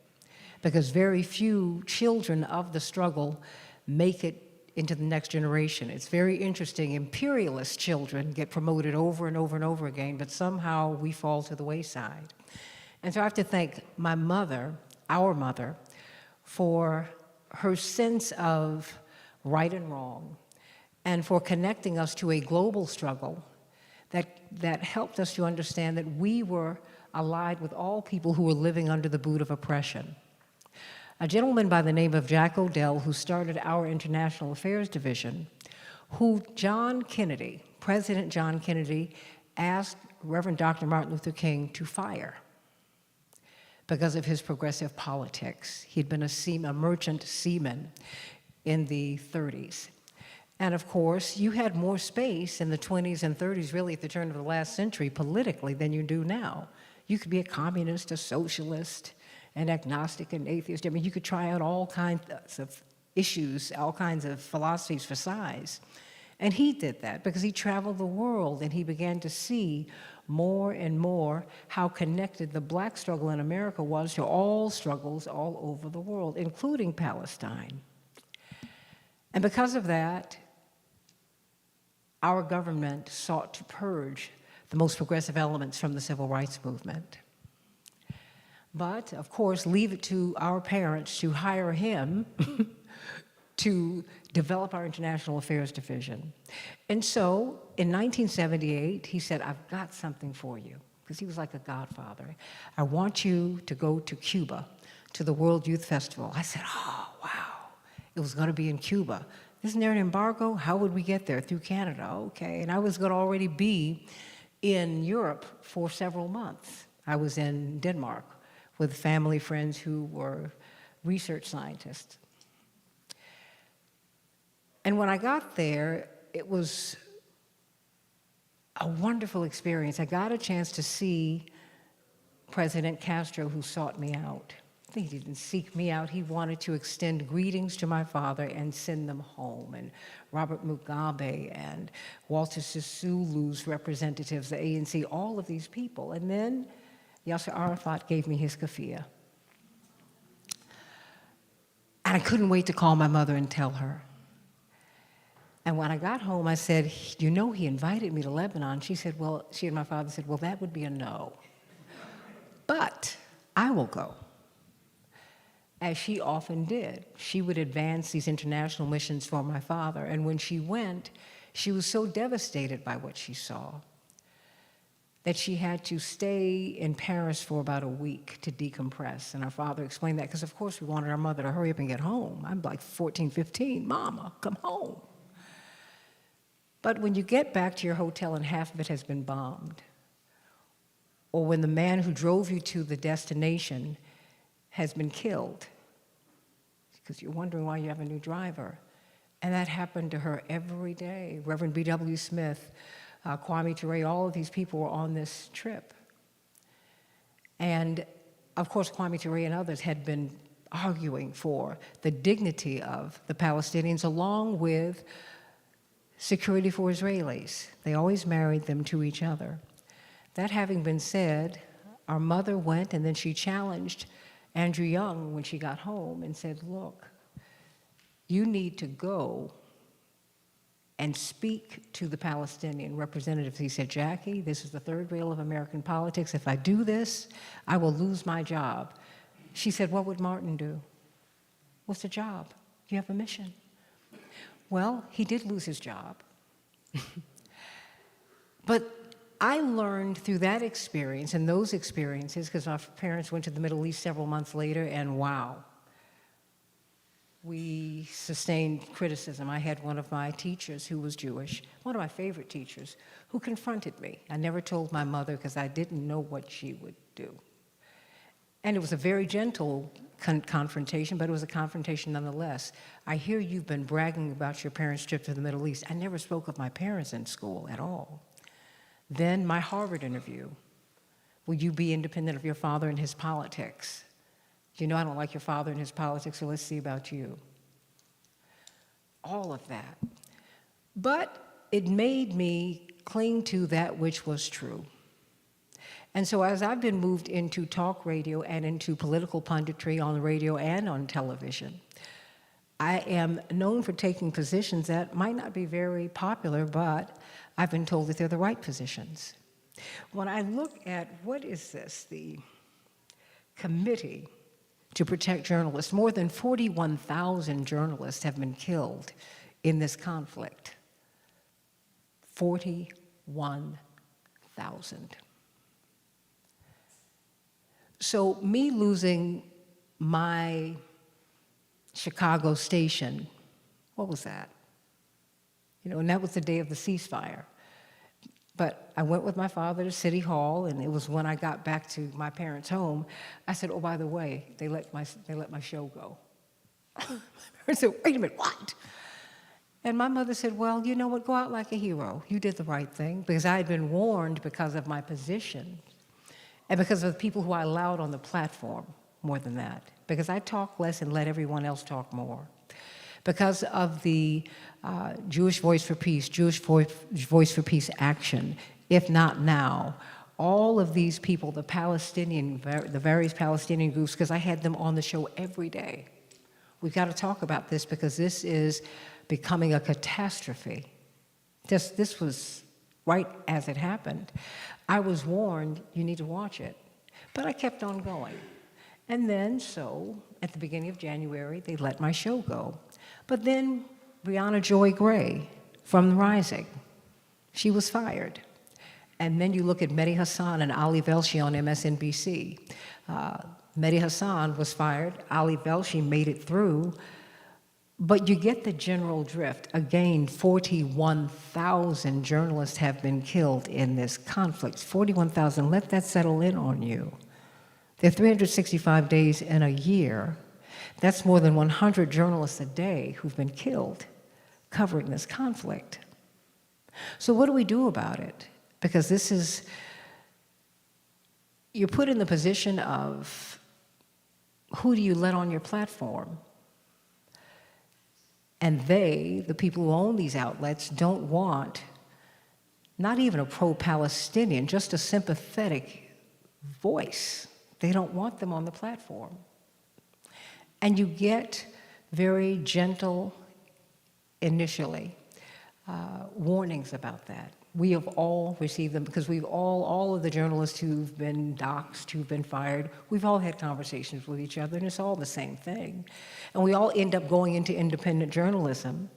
because very few children of the struggle make it into the next generation. It's very interesting. Imperialist children get promoted over and over and over again, but somehow we fall to the wayside. And so I have to thank my mother, our mother, for her sense of right and wrong, and for connecting us to a global struggle that helped us to understand that we were allied with all people who were living under the boot of oppression. A gentleman by the name of Jack Odell, who started our International Affairs Division, who John Kennedy, President John Kennedy, asked Reverend Dr. Martin Luther King to fire because of his progressive politics. He'd been a merchant seaman in the 30s. And of course, you had more space in the 20s and 30s, really at the turn of the last century, politically, than you do now. You could be a communist, a socialist, an agnostic, an atheist. I mean, you could try out all kinds of issues, all kinds of philosophies for size. And he did that because he traveled the world and he began to see more and more how connected the black struggle in America was to all struggles all over the world, including Palestine. And because of that, our government sought to purge the most progressive elements from the civil rights movement. But, of course, leave it to our parents to hire him to develop our International Affairs Division. And so, in 1978, he said, I've got something for you, because he was like a godfather. I want you to go to Cuba, to the World Youth Festival. I said, oh, wow. It was going to be in Cuba. Isn't there an embargo? How would we get there? Through Canada. Okay. And I was going to already be in Europe for several months. I was in Denmark with family friends who were research scientists. And when I got there, it was a wonderful experience. I got a chance to see President Castro, who sought me out. I think he didn't seek me out. He wanted to extend greetings to my father and send them home. And Robert Mugabe and Walter Sisulu's representatives, the ANC, all of these people. And then Yasser Arafat gave me his kafia. And I couldn't wait to call my mother and tell her. And when I got home, I said, you know, he invited me to Lebanon. She said, well, she and my father said, well, that would be a no. But I will go. As she often did. She would advance these international missions for my father. And when she went, she was so devastated by what she saw that she had to stay in Paris for about a week to decompress. And our father explained that because, of course, we wanted our mother to hurry up and get home. I'm like 14, 15. Mama, come home. But when you get back to your hotel and half of it has been bombed, or when the man who drove you to the destination has been killed, because you're wondering why you have a new driver. And that happened to her every day. Reverend B.W. Smith, Kwame Ture, all of these people were on this trip. And of course, Kwame Ture and others had been arguing for the dignity of the Palestinians along with security for Israelis. They always married them to each other. That having been said, our mother went and then she challenged Andrew Young when she got home and said, look, you need to go and speak to the Palestinian representatives. He said, Jackie, this is the third rail of American politics. If I do this, I will lose my job. She said, what would Martin do? What's the job? You have a mission. Well, he did lose his job. But I learned through that experience and those experiences, because our parents went to the Middle East several months later, and wow, we sustained criticism. I had one of my teachers who was Jewish, one of my favorite teachers, who confronted me. I never told my mother because I didn't know what she would do. And it was a very gentle confrontation, but it was a confrontation nonetheless. I hear you've been bragging about your parents' trip to the Middle East. I never spoke of my parents in school at all. Then my Harvard interview. Will you be independent of your father and his politics? You know I don't like your father and his politics, so let's see about you. All of that. But it made me cling to that which was true. And so as I've been moved into talk radio and into political punditry on the radio and on television, I am known for taking positions that might not be very popular, but I've been told that they're the right positions. When I look at, what is this, the Committee to Protect Journalists, more than 41,000 journalists have been killed in this conflict. 41,000. So me losing my Chicago station, what was that? You know, and that was the day of the ceasefire. But I went with my father to City Hall, and it was when I got back to my parents' home, I said, oh, by the way, they let my show go. I said, wait a minute, what? And my mother said, well, you know what, go out like a hero. You did the right thing, because I had been warned because of my position and because of the people who I allowed on the platform, more than that, because I talk less and let everyone else talk more. Because of the Jewish Voice for Peace, Jewish Voice for Peace action, if not now, all of these people, the various Palestinian groups, because I had them on the show every day. We've got to talk about this because this is becoming a catastrophe. This was right as it happened. I was warned, you need to watch it. But I kept on going. And then, so, at the beginning of January, they let my show go. But then, Brianna Joy Gray from The Rising, she was fired. And then you look at Mehdi Hassan and Ali Velshi on MSNBC. Mehdi Hassan was fired, Ali Velshi made it through, but you get the general drift. Again, 41,000 journalists have been killed in this conflict. 41,000, let that settle in on you. There are 365 days in a year. That's more than 100 journalists a day who've been killed covering this conflict. So what do we do about it? Because this is, you're put in the position of, who do you let on your platform? And they, the people who own these outlets, don't want not even a pro-Palestinian, just a sympathetic voice. They don't want them on the platform. And you get very gentle, initially, warnings about that. We have all received them because we've all of the journalists who've been doxxed, who've been fired, we've all had conversations with each other, and it's all the same thing. And we all end up going into independent journalism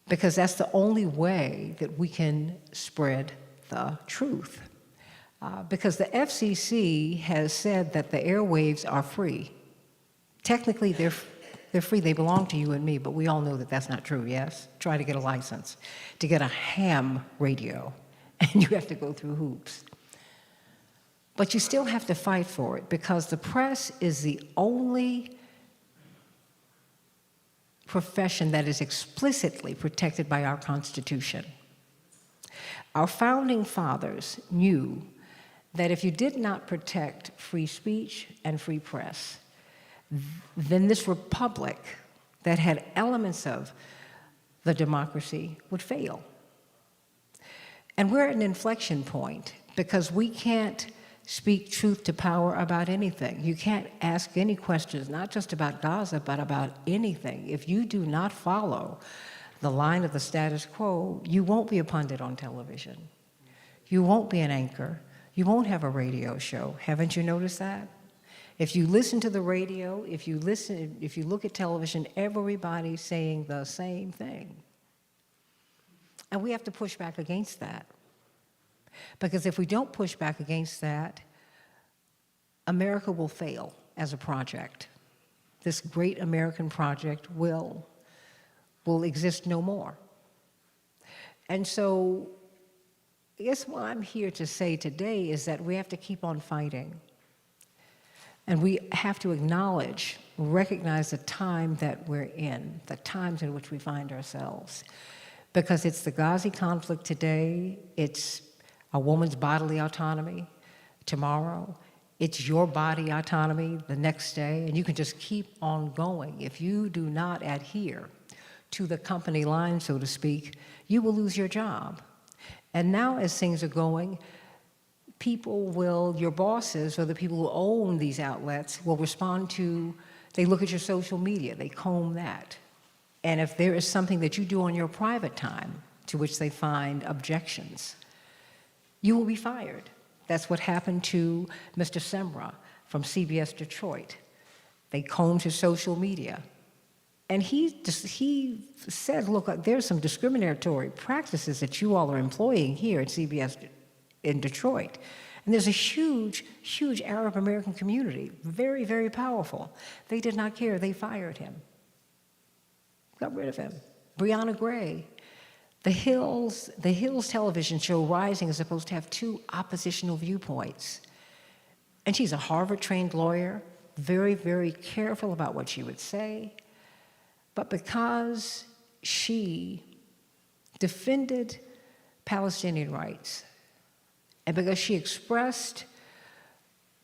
because that's the only way that we can spread the truth. Because the FCC has said that the airwaves are free. Technically, they're free, they belong to you and me, but we all know that that's not true, yes? Try to get a license to get a ham radio, and you have to go through hoops. But you still have to fight for it because the press is the only profession that is explicitly protected by our Constitution. Our founding fathers knew that if you did not protect free speech and free press, then this republic that had elements of the democracy would fail. And we're at an inflection point because we can't speak truth to power about anything. You can't ask any questions, not just about Gaza, but about anything. If you do not follow the line of the status quo, you won't be a pundit on television. You won't be an anchor. You won't have a radio show. Haven't you noticed that? If you listen to the radio, if you look at television, everybody's saying the same thing. And we have to push back against that. Because if we don't push back against that, America will fail as a project. This great American project will exist no more. And so, I guess what I'm here to say today is that we have to keep on fighting. And we have to acknowledge, recognize the time that we're in, the times in which we find ourselves. Because it's the Gaza conflict today, it's a woman's bodily autonomy, tomorrow. It's your body autonomy the next day, and you can just keep on going. If you do not adhere to the company line, so to speak, you will lose your job. And now as things are going, people will, your bosses or the people who own these outlets will respond to, they look at your social media, they comb that. And if there is something that you do on your private time to which they find objections, you will be fired. That's what happened to Mr. Semra from CBS Detroit. They combed his social media. And he said, look, there's some discriminatory practices that you all are employing here at CBS in Detroit. And there's a huge, huge Arab American community, very, very powerful. They did not care. They fired him. Got rid of him. Brianna Gray. The Hills television show Rising is supposed to have 2 oppositional viewpoints. And she's a Harvard-trained lawyer, very, very careful about what she would say. But because she defended Palestinian rights, and because she expressed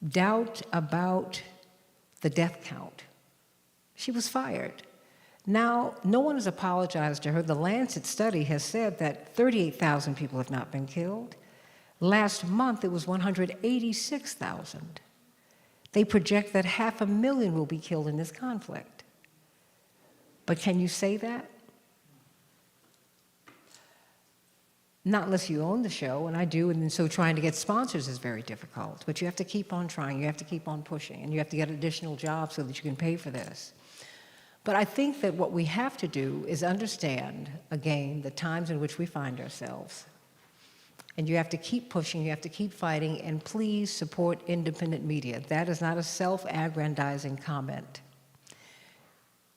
doubt about the death count, she was fired. Now, no one has apologized to her. The Lancet study has said that 38,000 people have not been killed. Last month, it was 186,000. They project that 500,000 will be killed in this conflict. But can you say that? Not unless you own the show, and I do, and so trying to get sponsors is very difficult. But you have to keep on trying, you have to keep on pushing, and you have to get additional jobs so that you can pay for this. But I think that what we have to do is understand, again, the times in which we find ourselves. And you have to keep pushing, you have to keep fighting, and please support independent media. That is not a self-aggrandizing comment.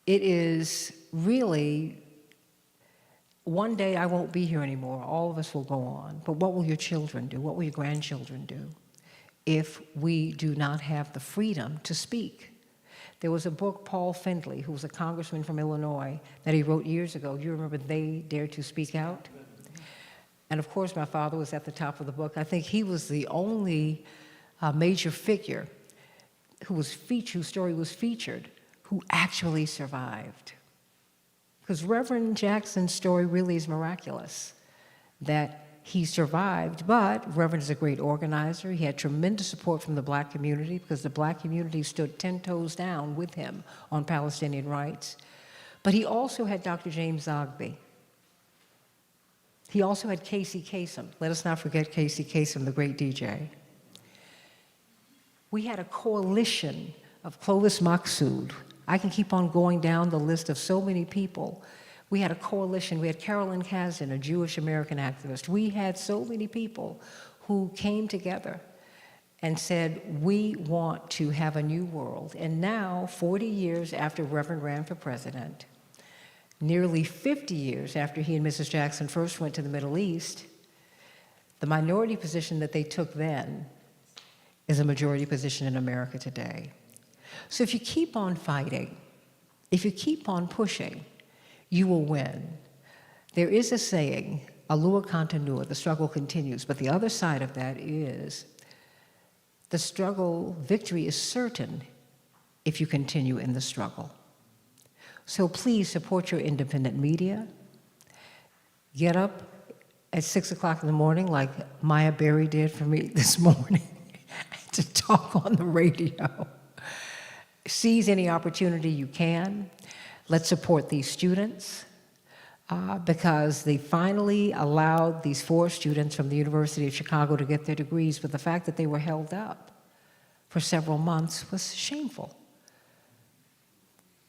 It is really, one day I won't be here anymore, all of us will go on, but what will your children do? What will your grandchildren do if we do not have the freedom to speak? There was a book, Paul Findley, who was a congressman from Illinois, that he wrote years ago. You remember They Dare to Speak Out? And of course, my father was at the top of the book. I think he was the only major figure whose story was featured, who actually survived. Because Reverend Jackson's story really is miraculous, that he survived, but Reverend is a great organizer. He had tremendous support from the black community because the black community stood 10 toes down with him on Palestinian rights. But he also had Dr. James Zogby. He also had Casey Kasem. Let us not forget Casey Kasem, the great DJ. We had a coalition of Clovis Maksoud. I can keep on going down the list of so many people. We had a coalition. We had Carolyn Kazin, a Jewish American activist. We had so many people who came together and said, we want to have a new world. And now, 40 years after Reverend ran for president, nearly 50 years after he and Mrs. Jackson first went to the Middle East, the minority position that they took then is a majority position in America today. So if you keep on fighting, if you keep on pushing, you will win. There is a saying, alua continua, the struggle continues, but the other side of that is the struggle, victory is certain if you continue in the struggle. So please support your independent media. Get up at 6 o'clock in the morning like Maya Berry did for me this morning to talk on the radio. Seize any opportunity you can. Let's support these students because they finally allowed these 4 students from the University of Chicago to get their degrees, but the fact that they were held up for several months was shameful.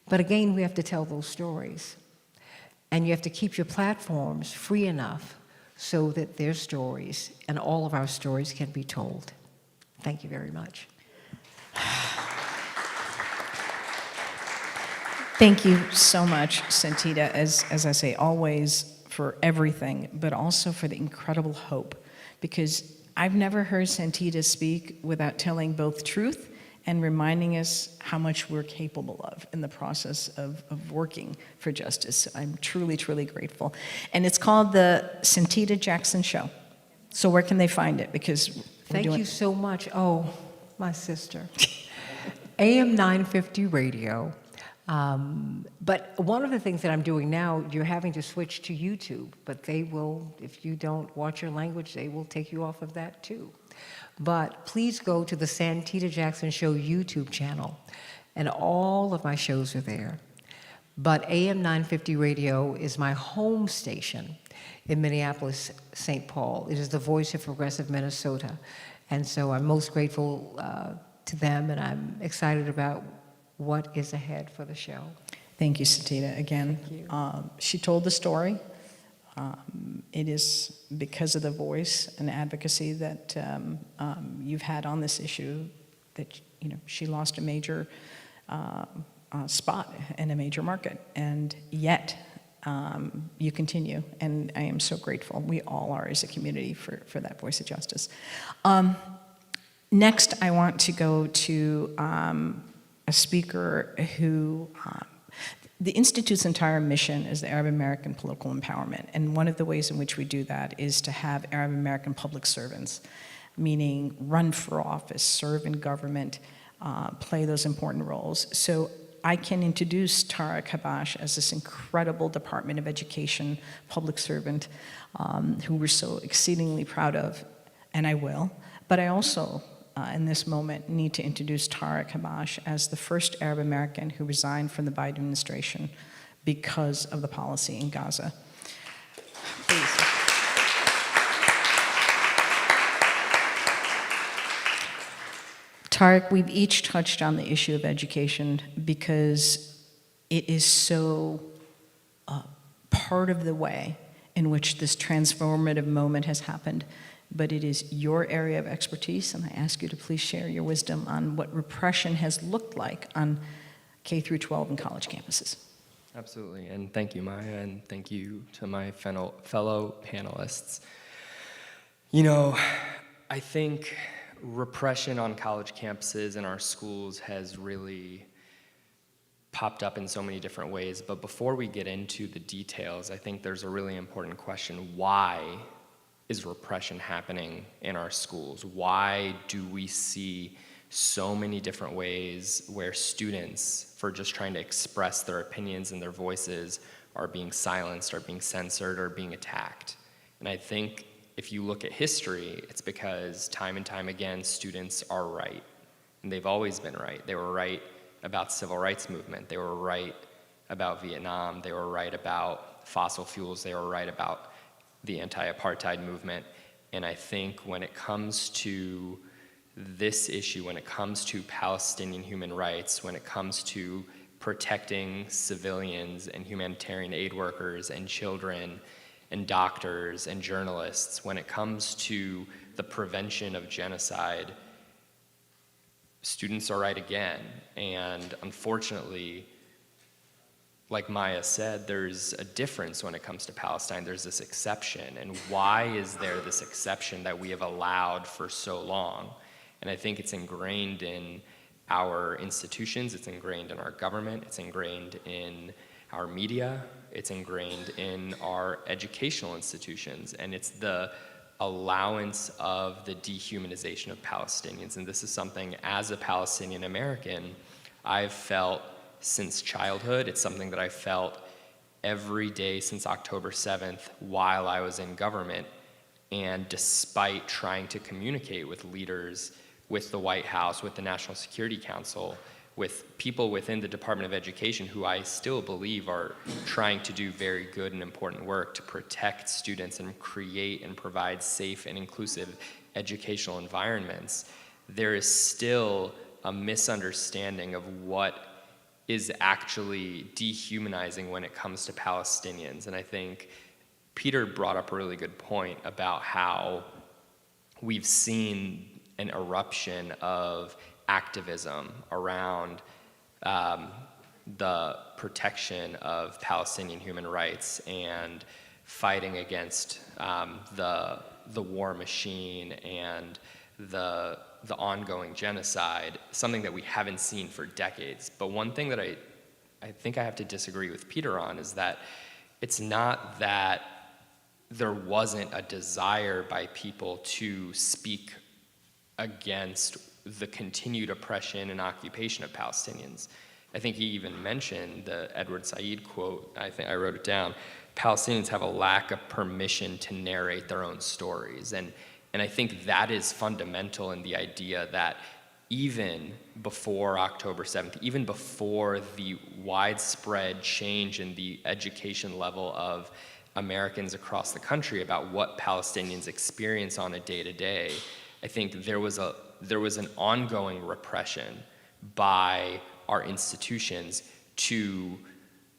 But again, we have to tell those stories. And you have to keep your platforms free enough so that their stories and all of our stories can be told. Thank you very much. Thank you so much, Santita, as I say, always for everything, but also for the incredible hope. Because I've never heard Santita speak without telling both truth and reminding us how much we're capable of in the process of working for justice. I'm truly, truly grateful. And it's called the Santita Jackson Show. So where can they find it? Because Thank doing- you so much. Oh, my sister. AM 950 radio. But one of the things that I'm doing now, you're having to switch to YouTube, but they will, if you don't watch your language, they will take you off of that too. But please go to the Santita Jackson Show YouTube channel, and all of my shows are there. But AM 950 radio is my home station in Minneapolis, St. Paul. It is the voice of progressive Minnesota. And so I'm most grateful to them, and I'm excited about what is ahead for the show. Thank you, Santita. Again, Thank you. she told the story. It is because of the voice and advocacy that you've had on this issue that she lost a major spot in a major market, and yet you continue, and I am so grateful. We all are as a community for that voice of justice. Next, I want to go to a speaker who, the Institute's entire mission is the Arab American political empowerment, and one of the ways in which we do that is to have Arab American public servants, meaning run for office, serve in government, play those important roles. So I can introduce Tariq Habash as this incredible Department of Education public servant who we're so exceedingly proud of, and I will. But I also, in this moment, need to introduce Tariq Habash as the first Arab American who resigned from the Biden administration because of the policy in Gaza. Please. Tariq, we've each touched on the issue of education because it is so part of the way in which this transformative moment has happened, but it is your area of expertise, and I ask you to please share your wisdom on what repression has looked like on K through 12 and college campuses. Absolutely, and thank you, Maya, and thank you to my fellow panelists. I think repression on college campuses and our schools has really popped up in so many different ways, but before we get into the details, I think there's a really important question. Why is repression happening in our schools? Why do we see so many different ways where students, for just trying to express their opinions and their voices, are being silenced, are being censored, or being attacked? And I think if you look at history, it's because time and time again, students are right. And they've always been right. They were right about civil rights movement. They were right about Vietnam. They were right about fossil fuels. They were right about the anti-apartheid movement. And I think when it comes to this issue, when it comes to Palestinian human rights, when it comes to protecting civilians and humanitarian aid workers and children and doctors and journalists, when it comes to the prevention of genocide, students are right again. And unfortunately, like Maya said, there's a difference when it comes to Palestine. There's this exception. And why is there this exception that we have allowed for so long? And I think it's ingrained in our institutions, it's ingrained in our government, it's ingrained in our media, it's ingrained in our educational institutions, and it's the allowance of the dehumanization of Palestinians. And this is something, as a Palestinian American, I've felt since childhood. It's something that I felt every day since October 7th while I was in government. And despite trying to communicate with leaders, with the White House, with the National Security Council, with people within the Department of Education who I still believe are trying to do very good and important work to protect students and create and provide safe and inclusive educational environments, there is still a misunderstanding of what is actually dehumanizing when it comes to Palestinians. And I think Peter brought up a really good point about how we've seen an eruption of activism around the protection of Palestinian human rights and fighting against the war machine and the ongoing genocide, something that we haven't seen for decades. But one thing that I think I have to disagree with Peter on is that it's not that there wasn't a desire by people to speak against the continued oppression and occupation of Palestinians. I think he even mentioned the Edward Said quote, I think I wrote it down, Palestinians have a lack of permission to narrate their own stories. And I think that is fundamental in the idea that even before October 7th, even before the widespread change in the education level of Americans across the country about what Palestinians experience on a day-to-day, I think there was an ongoing repression by our institutions to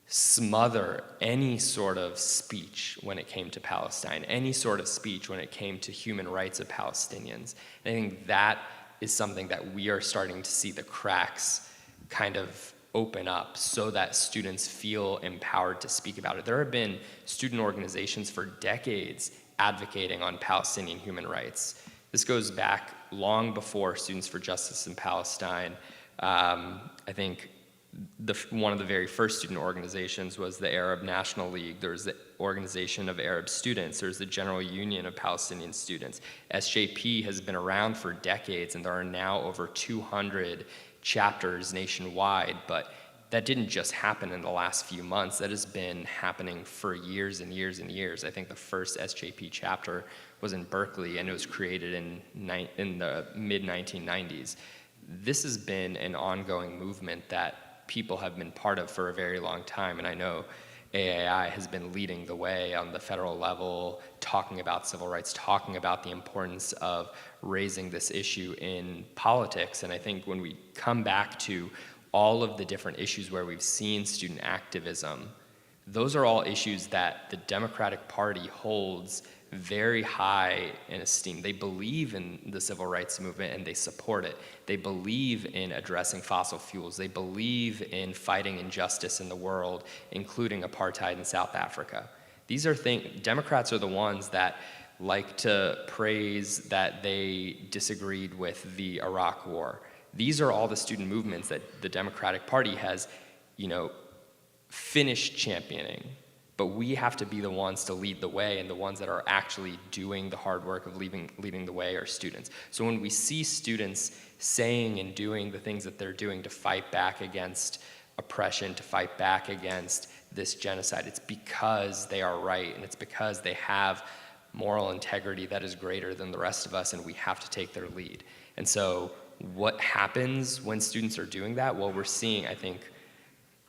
smother any sort of speech when it came to Palestine, any sort of speech when it came to human rights of Palestinians. And I think that is something that we are starting to see the cracks kind of open up so that students feel empowered to speak about it. There have been student organizations for decades advocating on Palestinian human rights. This goes back long before Students for Justice in Palestine. I think one of the very first student organizations was the Arab National League. There was the Organization of Arab Students. There's the General Union of Palestinian Students. SJP has been around for decades, and there are now over 200 chapters nationwide, but that didn't just happen in the last few months. That has been happening for years and years and years. I think the first SJP chapter was in Berkeley, and it was created in the mid-1990s. This has been an ongoing movement that people have been part of for a very long time, and I know AAI has been leading the way on the federal level, talking about civil rights, talking about the importance of raising this issue in politics. And I think when we come back to all of the different issues where we've seen student activism, those are all issues that the Democratic Party holds very high in esteem. They believe in the civil rights movement and they support it. They believe in addressing fossil fuels. They believe in fighting injustice in the world, including apartheid in South Africa. These are things, Democrats are the ones that like to praise that they disagreed with the Iraq War. These are all the student movements that the Democratic Party has, finished championing. But we have to be the ones to lead the way, and the ones that are actually doing the hard work of leading the way are students. So when we see students saying and doing the things that they're doing to fight back against oppression, to fight back against this genocide, it's because they are right, and it's because they have moral integrity that is greater than the rest of us, and we have to take their lead. And so what happens when students are doing that? Well, we're seeing, I think,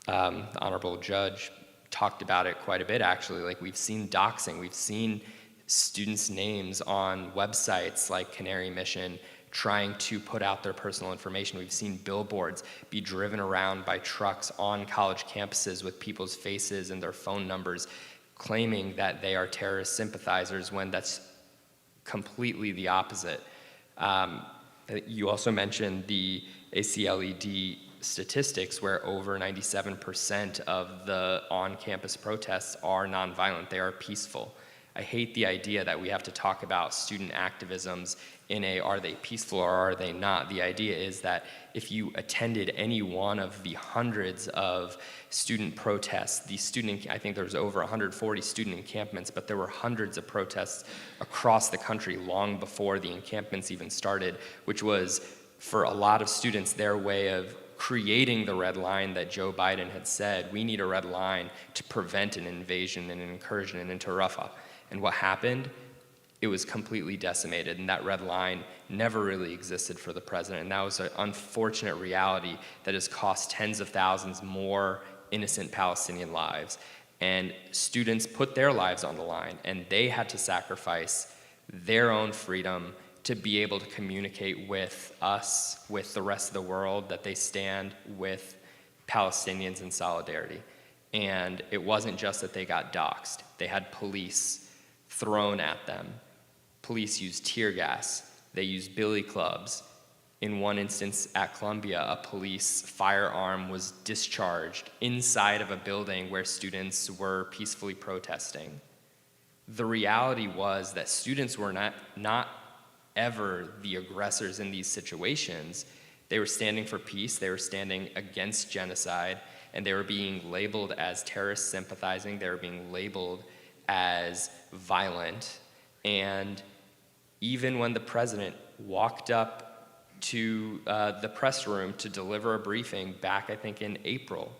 the Honorable Judge talked about it quite a bit, actually. Like, we've seen doxing, we've seen students' names on websites like Canary Mission trying to put out their personal information. We've seen billboards be driven around by trucks on college campuses with people's faces and their phone numbers, claiming that they are terrorist sympathizers when that's completely the opposite. You also mentioned the ACLED statistics where over 97% of the on-campus protests are nonviolent, they are peaceful. I hate the idea that we have to talk about student activisms in a are they peaceful or are they not. The idea is that if you attended any one of the hundreds of student protests, I think there was over 140 student encampments, but there were hundreds of protests across the country long before the encampments even started, which was, for a lot of students, their way of creating the red line that Joe Biden had said, we need a red line to prevent an invasion and an incursion into Rafah. And what happened? It was completely decimated, and that red line never really existed for the president. And that was an unfortunate reality that has cost tens of thousands more innocent Palestinian lives. And students put their lives on the line, and they had to sacrifice their own freedom to be able to communicate with us, with the rest of the world, that they stand with Palestinians in solidarity. And it wasn't just that they got doxxed. They had police thrown at them. Police used tear gas. They used billy clubs. In one instance at Columbia, a police firearm was discharged inside of a building where students were peacefully protesting. The reality was that students were not ever the aggressors in these situations. They were standing for peace, they were standing against genocide, and they were being labeled as terrorist sympathizing, they were being labeled as violent. And even when the president walked up to the press room to deliver a briefing back, I think, in April.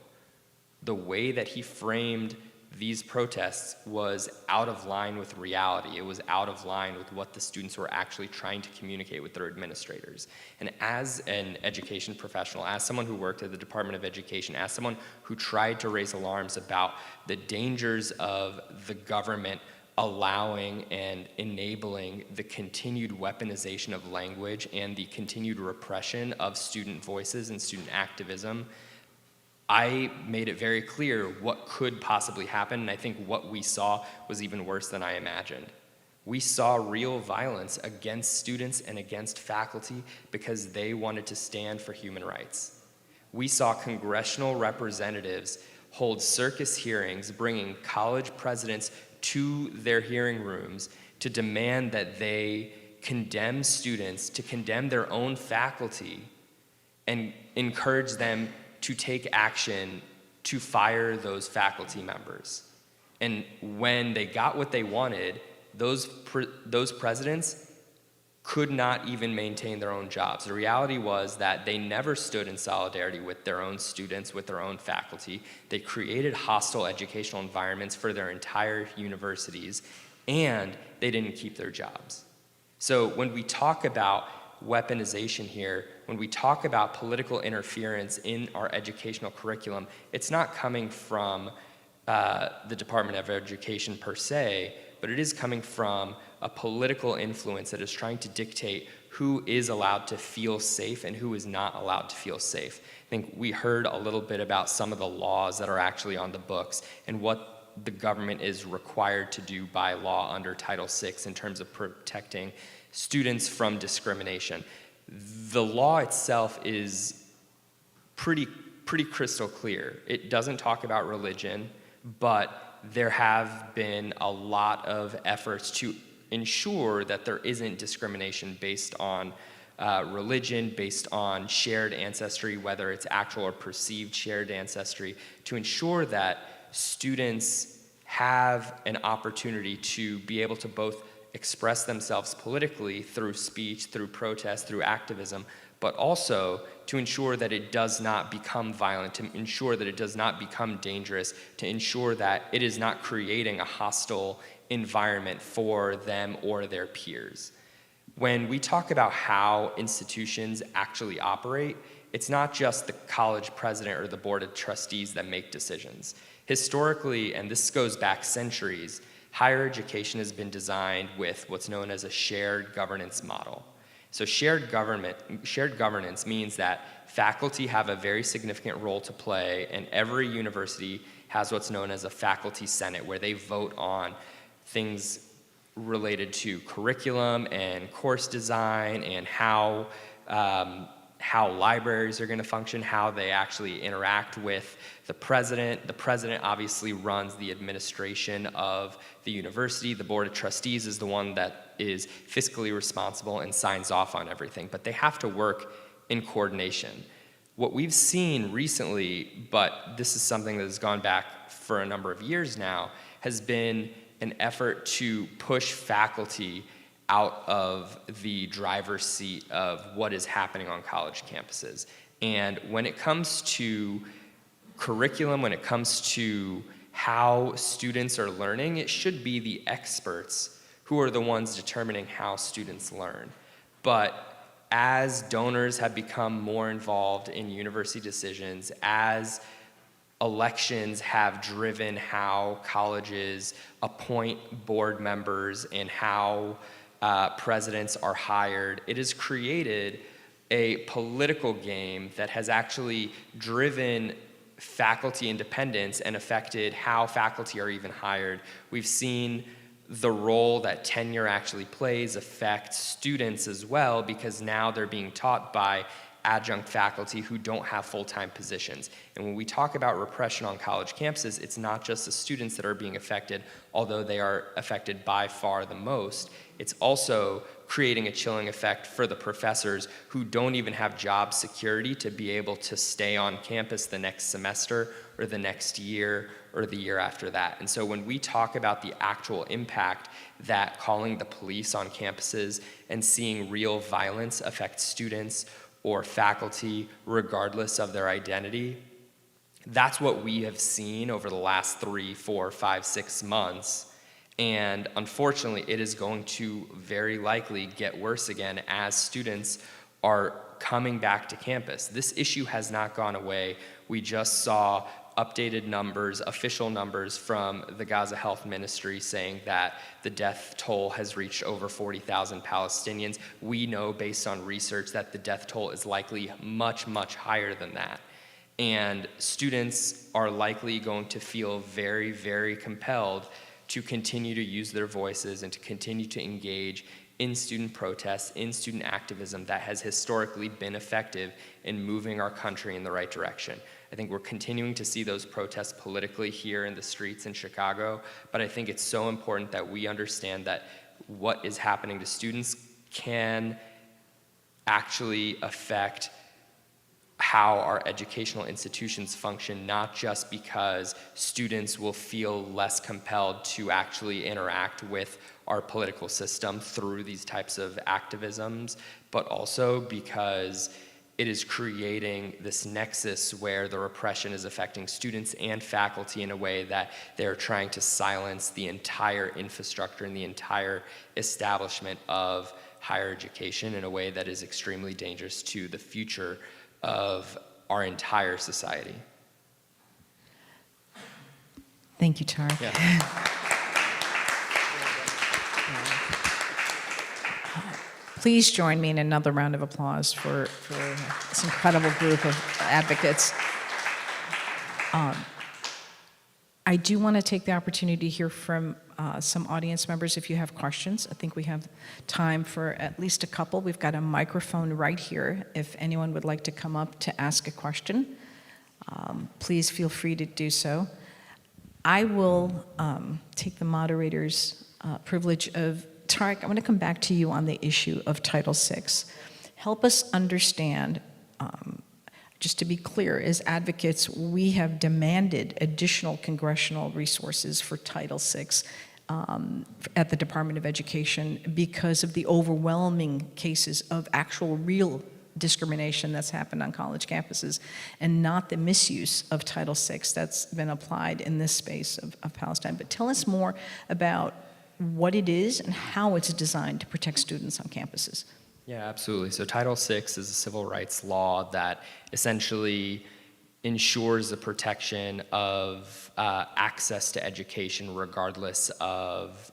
The way that he framed these protests was out of line with reality. It was out of line with what the students were actually trying to communicate with their administrators. And as an education professional, as someone who worked at the Department of Education, as someone who tried to raise alarms about the dangers of the government allowing and enabling the continued weaponization of language and the continued repression of student voices and student activism, I made it very clear what could possibly happen, and I think what we saw was even worse than I imagined. We saw real violence against students and against faculty because they wanted to stand for human rights. We saw congressional representatives hold circus hearings, bringing college presidents to their hearing rooms to demand that they condemn students, to condemn their own faculty, and encourage them to take action to fire those faculty members. And when they got what they wanted, those presidents could not even maintain their own jobs. The reality was that they never stood in solidarity with their own students, with their own faculty. They created hostile educational environments for their entire universities, and they didn't keep their jobs. So when we talk about weaponization here, when we talk about political interference in our educational curriculum, it's not coming from the Department of Education per se, but it is coming from a political influence that is trying to dictate who is allowed to feel safe and who is not allowed to feel safe. I think we heard a little bit about some of the laws that are actually on the books and what the government is required to do by law under Title VI in terms of protecting students from discrimination. The law itself is pretty crystal clear. It doesn't talk about religion, but there have been a lot of efforts to ensure that there isn't discrimination based on religion, based on shared ancestry, whether it's actual or perceived shared ancestry, to ensure that students have an opportunity to be able to both express themselves politically through speech, through protest, through activism, but also to ensure that it does not become violent, to ensure that it does not become dangerous, to ensure that it is not creating a hostile environment for them or their peers. When we talk about how institutions actually operate, it's not just the college president or the board of trustees that make decisions. Historically, and this goes back centuries, higher education has been designed with what's known as a shared governance model. So shared governance means that faculty have a very significant role to play, and every university has what's known as a faculty senate, where they vote on things related to curriculum and course design and how libraries are going to function, how they actually interact with the president. The president obviously runs the administration of the university. The board of trustees is the one that is fiscally responsible and signs off on everything, but they have to work in coordination. What we've seen recently, but this is something that has gone back for a number of years now, has been an effort to push faculty out of the driver's seat of what is happening on college campuses. And when it comes to curriculum, when it comes to how students are learning, it should be the experts who are the ones determining how students learn. But as donors have become more involved in university decisions, as elections have driven how colleges appoint board members and how presidents are hired, it has created a political game that has actually driven faculty independence and affected how faculty are even hired. We've seen the role that tenure actually plays affect students as well, because now they're being taught by adjunct faculty who don't have full-time positions. And when we talk about repression on college campuses, it's not just the students that are being affected, although they are affected by far the most. It's also creating a chilling effect for the professors who don't even have job security to be able to stay on campus the next semester or the next year or the year after that. And so when we talk about the actual impact that calling the police on campuses and seeing real violence affect students or faculty regardless of their identity, that's what we have seen over the last 3, 4, 5, 6 months. And unfortunately, it is going to very likely get worse again as students are coming back to campus. This issue has not gone away. We just saw updated numbers, official numbers from the Gaza Health Ministry saying that the death toll has reached over 40,000 Palestinians. We know based on research that the death toll is likely much, much higher than that. And students are likely going to feel very, very compelled to continue to use their voices and to continue to engage in student protests, in student activism that has historically been effective in moving our country in the right direction. I think we're continuing to see those protests politically here in the streets in Chicago, but I think it's so important that we understand that what is happening to students can actually affect how our educational institutions function, not just because students will feel less compelled to actually interact with our political system through these types of activisms, but also because it is creating this nexus where the repression is affecting students and faculty in a way that they're trying to silence the entire infrastructure and the entire establishment of higher education in a way that is extremely dangerous to the future of our entire society. Thank you, Tariq. Yeah. Please join me in another round of applause for this incredible group of advocates. I do want to take the opportunity to hear from some audience members if you have questions. I think we have time for at least a couple. We've got a microphone right here if anyone would like to come up to ask a question. Please feel free to do so. I will take the moderator's privilege of, Tariq, I want to come back to you on the issue of Title VI. Help us understand, just to be clear, as advocates, we have demanded additional congressional resources for Title VI at the Department of Education because of the overwhelming cases of actual real discrimination that's happened on college campuses and not the misuse of Title VI that's been applied in this space of Palestine. But tell us more about what it is and how it's designed to protect students on campuses. Yeah, absolutely. So Title VI is a civil rights law that essentially ensures the protection of access to education regardless of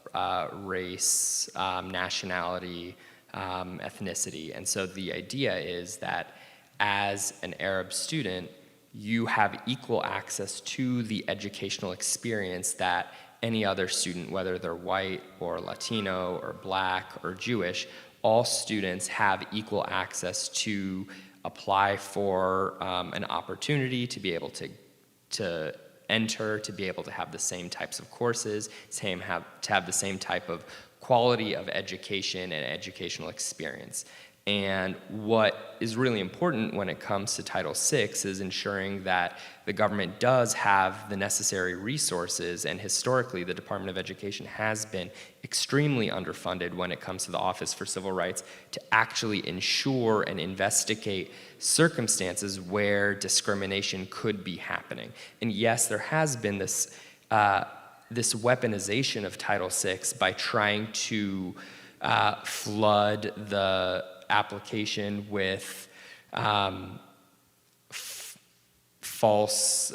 race, nationality, ethnicity. And so the idea is that as an Arab student, you have equal access to the educational experience that any other student, whether they're white or Latino or Black or Jewish, all students have equal access to apply for an opportunity to be able to enter, to be able to have the same types of courses, to have the same type of quality of education and educational experience. And what is really important when it comes to Title VI is ensuring that the government does have the necessary resources, and historically the Department of Education has been extremely underfunded when it comes to the Office for Civil Rights to actually ensure and investigate circumstances where discrimination could be happening. And yes, there has been this weaponization of Title VI by trying to flood the application with false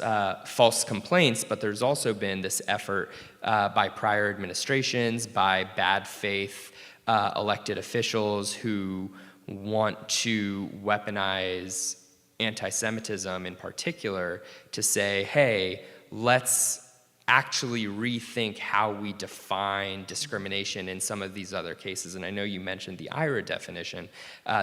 complaints, but there's also been this effort by prior administrations, by bad faith elected officials who want to weaponize anti-Semitism in particular to say, hey, let's actually rethink how we define discrimination in some of these other cases. And I know you mentioned the IRA definition.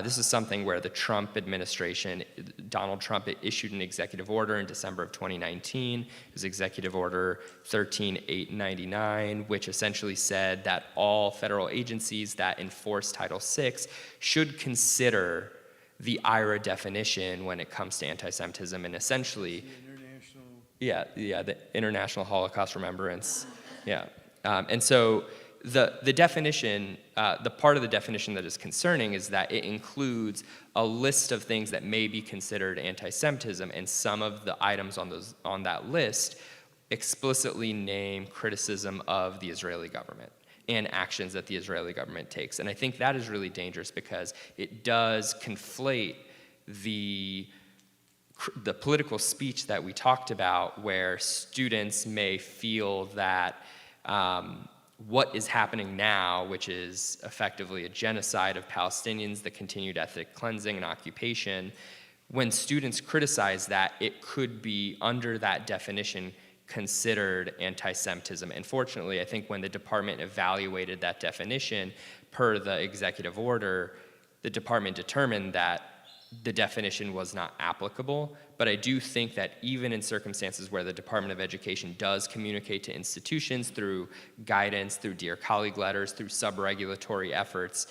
This is something where the Trump administration, Donald Trump, issued an executive order in December of 2019. It was Executive Order 13899, which essentially said that all federal agencies that enforce Title VI should consider the IRA definition when it comes to anti-Semitism, and essentially, the International Holocaust Remembrance, and so the definition, the part of the definition that is concerning is that it includes a list of things that may be considered anti-Semitism, and some of the items on that list explicitly name criticism of the Israeli government and actions that the Israeli government takes. And I think that is really dangerous because it does conflate the political speech that we talked about, where students may feel that what is happening now, which is effectively a genocide of Palestinians, the continued ethnic cleansing and occupation, when students criticize that, it could be under that definition considered anti-Semitism. And fortunately, I think when the department evaluated that definition per the executive order, the department determined that the definition was not applicable. But I do think that even in circumstances where the Department of Education does communicate to institutions through guidance, through Dear Colleague letters, through sub-regulatory efforts,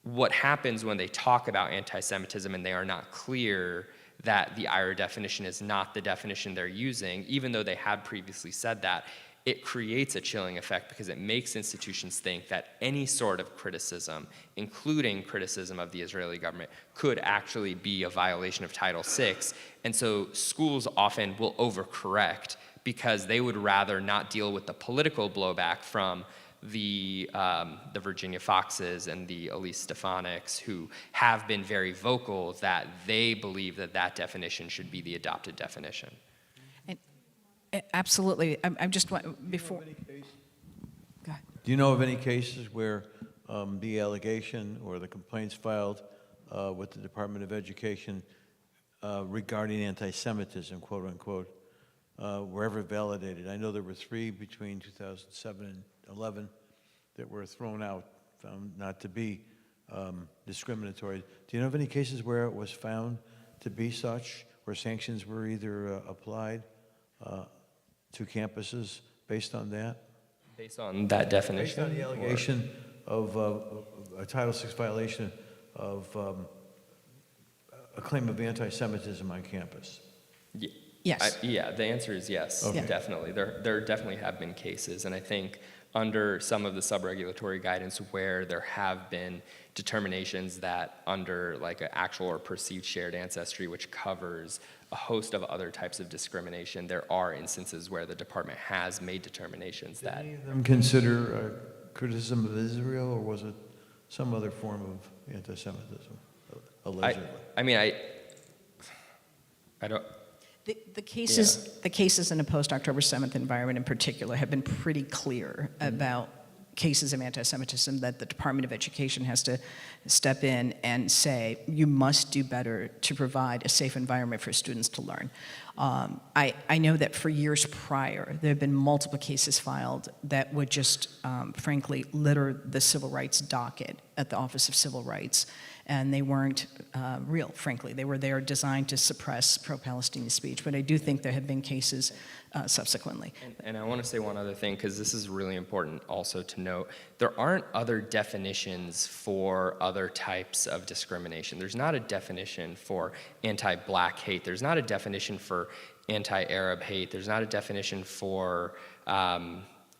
what happens when they talk about anti-Semitism and they are not clear that the IRA definition is not the definition they're using, even though they had previously said that, it creates a chilling effect because it makes institutions think that any sort of criticism, including criticism of the Israeli government, could actually be a violation of Title VI. And so schools often will overcorrect because they would rather not deal with the political blowback from the Virginia Foxes and the Elise Stefanik's, who have been very vocal that they believe that that definition should be the adopted definition. And, absolutely. I'm just before. Go ahead. Do you know of any cases where the allegation or the complaints filed with the Department of Education regarding anti-Semitism, quote unquote, were ever validated? I know there were 3 between 2007 and 11 that were thrown out, found not to be discriminatory. Do you know of any cases where it was found to be such, where sanctions were either applied to campuses based on that? Based on that definition? Based on the allegation of a Title VI violation of a claim of anti-Semitism on campus. Yes. The answer is yes, Okay. definitely. There definitely have been cases, and I think under some of the sub-regulatory guidance where there have been determinations that under like an actual or perceived shared ancestry, which covers a host of other types of discrimination, there are instances where the department has made determinations that... Did any of them consider criticism of Israel, or was it some other form of anti-Semitism, allegedly? I don't... The cases in a post-October 7th environment in particular have been pretty clear about cases of anti-Semitism that the Department of Education has to step in and say, you must do better to provide a safe environment for students to learn. I know that for years prior, there have been multiple cases filed that would just, frankly, litter the civil rights docket at the Office of Civil Rights. And they weren't real, frankly. They were there designed to suppress pro-Palestinian speech. But I do think there have been cases subsequently. And I want to say one other thing, because this is really important also to note. There aren't other definitions for other types of discrimination. There's not a definition for anti-Black hate. There's not a definition for anti-Arab hate. There's not a definition for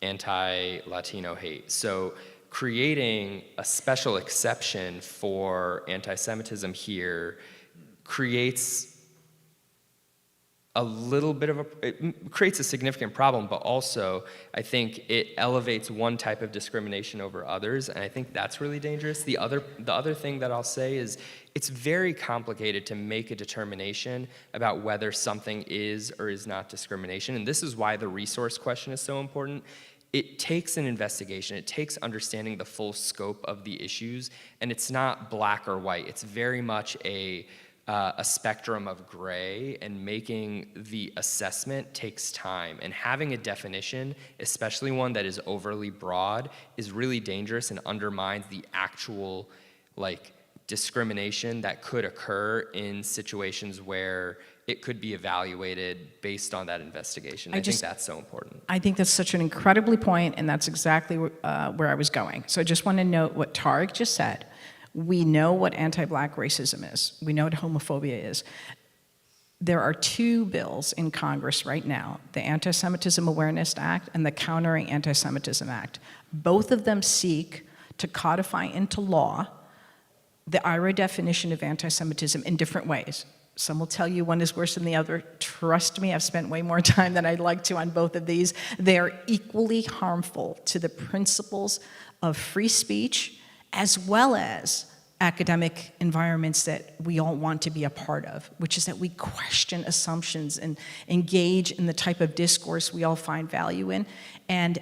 anti-Latino hate. So creating a special exception for anti-Semitism here creates a little bit of it creates a significant problem, but also I think it elevates one type of discrimination over others, and I think that's really dangerous. The other thing that I'll say is it's very complicated to make a determination about whether something is or is not discrimination, and this is why the resource question is so important. It takes an investigation, it takes understanding the full scope of the issues, and it's not black or white. It's very much a a spectrum of gray, and making the assessment takes time. And having a definition, especially one that is overly broad, is really dangerous and undermines the actual discrimination that could occur in situations where it could be evaluated based on that investigation. I think that's so important. I think that's such an incredibly point, and that's exactly where I was going. So I just want to note what Tariq just said. We know what anti-Black racism is. We know what homophobia is. There are two bills in Congress right now, the Anti-Semitism Awareness Act and the Countering Anti-Semitism Act. Both of them seek to codify into law the IRA definition of anti-Semitism in different ways. Some will tell you one is worse than the other. Trust me, I've spent way more time than I'd like to on both of these. They are equally harmful to the principles of free speech as well as academic environments that we all want to be a part of, which is that we question assumptions and engage in the type of discourse we all find value in. And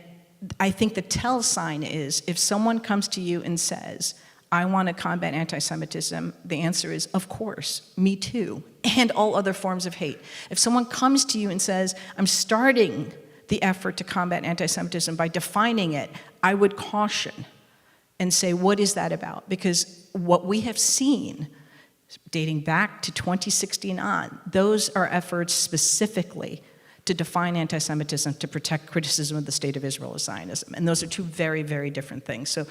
I think the tell sign is if someone comes to you and says, I want to combat anti-Semitism, the answer is, of course, me too, and all other forms of hate. If someone comes to you and says, I'm starting the effort to combat anti-Semitism by defining it, I would caution and say, what is that about? Because what we have seen, dating back to 2016 on, those are efforts specifically to define anti-Semitism, to protect criticism of the State of Israel as Zionism. And those are two very, very different things. So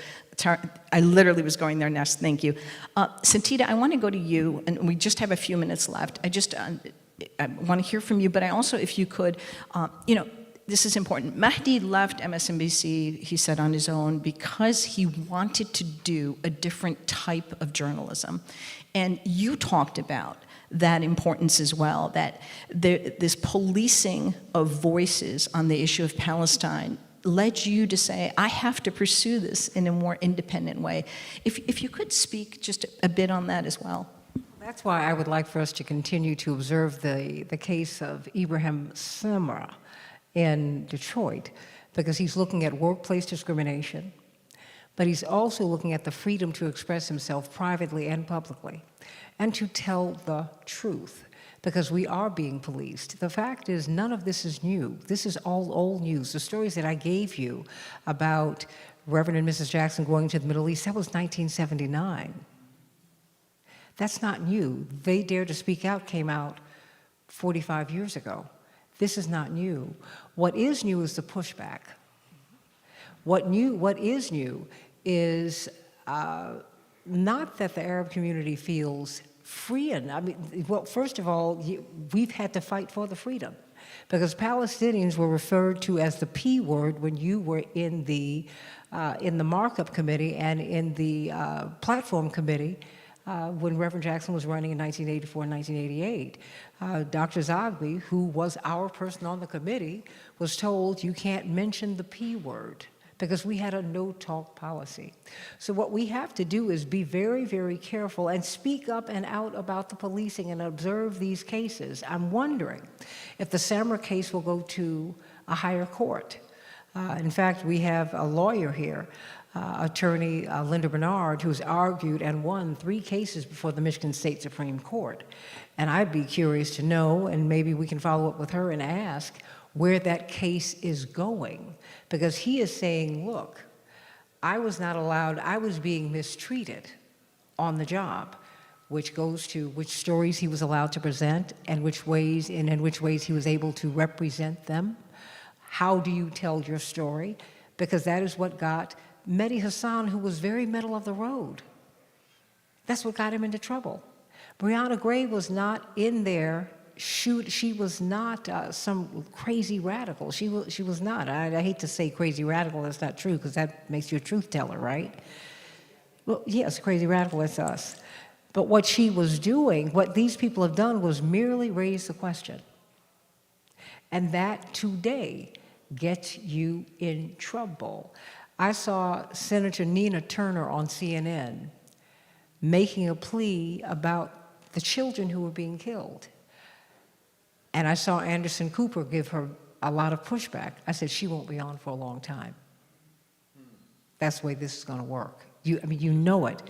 I literally was going there next, thank you. Santita, I want to go to you, and we just have a few minutes left. I want to hear from you, but I also, if you could, this is important. Mahdi left MSNBC, he said, on his own because he wanted to do a different type of journalism. And you talked about that importance as well, that this policing of voices on the issue of Palestine led you to say, I have to pursue this in a more independent way. If you could speak just a bit on that as well. That's why I would like for us to continue to observe the case of Ibrahim Samra in Detroit, because he's looking at workplace discrimination, but he's also looking at the freedom to express himself privately and publicly, and to tell the truth, because we are being policed. The fact is, none of this is new. This is all old news. The stories that I gave you about Reverend and Mrs. Jackson going to the Middle East, that was 1979. That's not new. They Dare to Speak Out came out 45 years ago. This is not new. What is new is the pushback. What is new is not that the Arab community feels free. Well, first of all, we've had to fight for the freedom, because Palestinians were referred to as the P word when you were in the markup committee and in the platform committee when Reverend Jackson was running in 1984 and 1988. Dr. Zogby, who was our person on the committee, was told you can't mention the P word, because we had a no-talk policy. So what we have to do is be very, very careful and speak up and out about the policing and observe these cases. I'm wondering if the Samra case will go to a higher court. In fact, we have a lawyer here, attorney Linda Beinart, who's argued and won 3 cases before the Michigan State Supreme Court. And I'd be curious to know, and maybe we can follow up with her and ask, where that case is going. Because he is saying, look, I was not allowed, I was being mistreated on the job, which goes to which stories he was allowed to present and in which ways he was able to represent them. How do you tell your story? Because that is what got Mehdi Hassan, who was very middle of the road. That's what got him into trouble. Breonna Gray was not in there she was not some crazy radical. She was not. I hate to say crazy radical, that's not true, because that makes you a truth teller, right? Well, yes, crazy radical, that's us. But what she was doing, what these people have done, was merely raise the question. And that today gets you in trouble. I saw Senator Nina Turner on CNN making a plea about the children who were being killed. And I saw Anderson Cooper give her a lot of pushback. I said, she won't be on for a long time. That's the way this is going to work. You know it.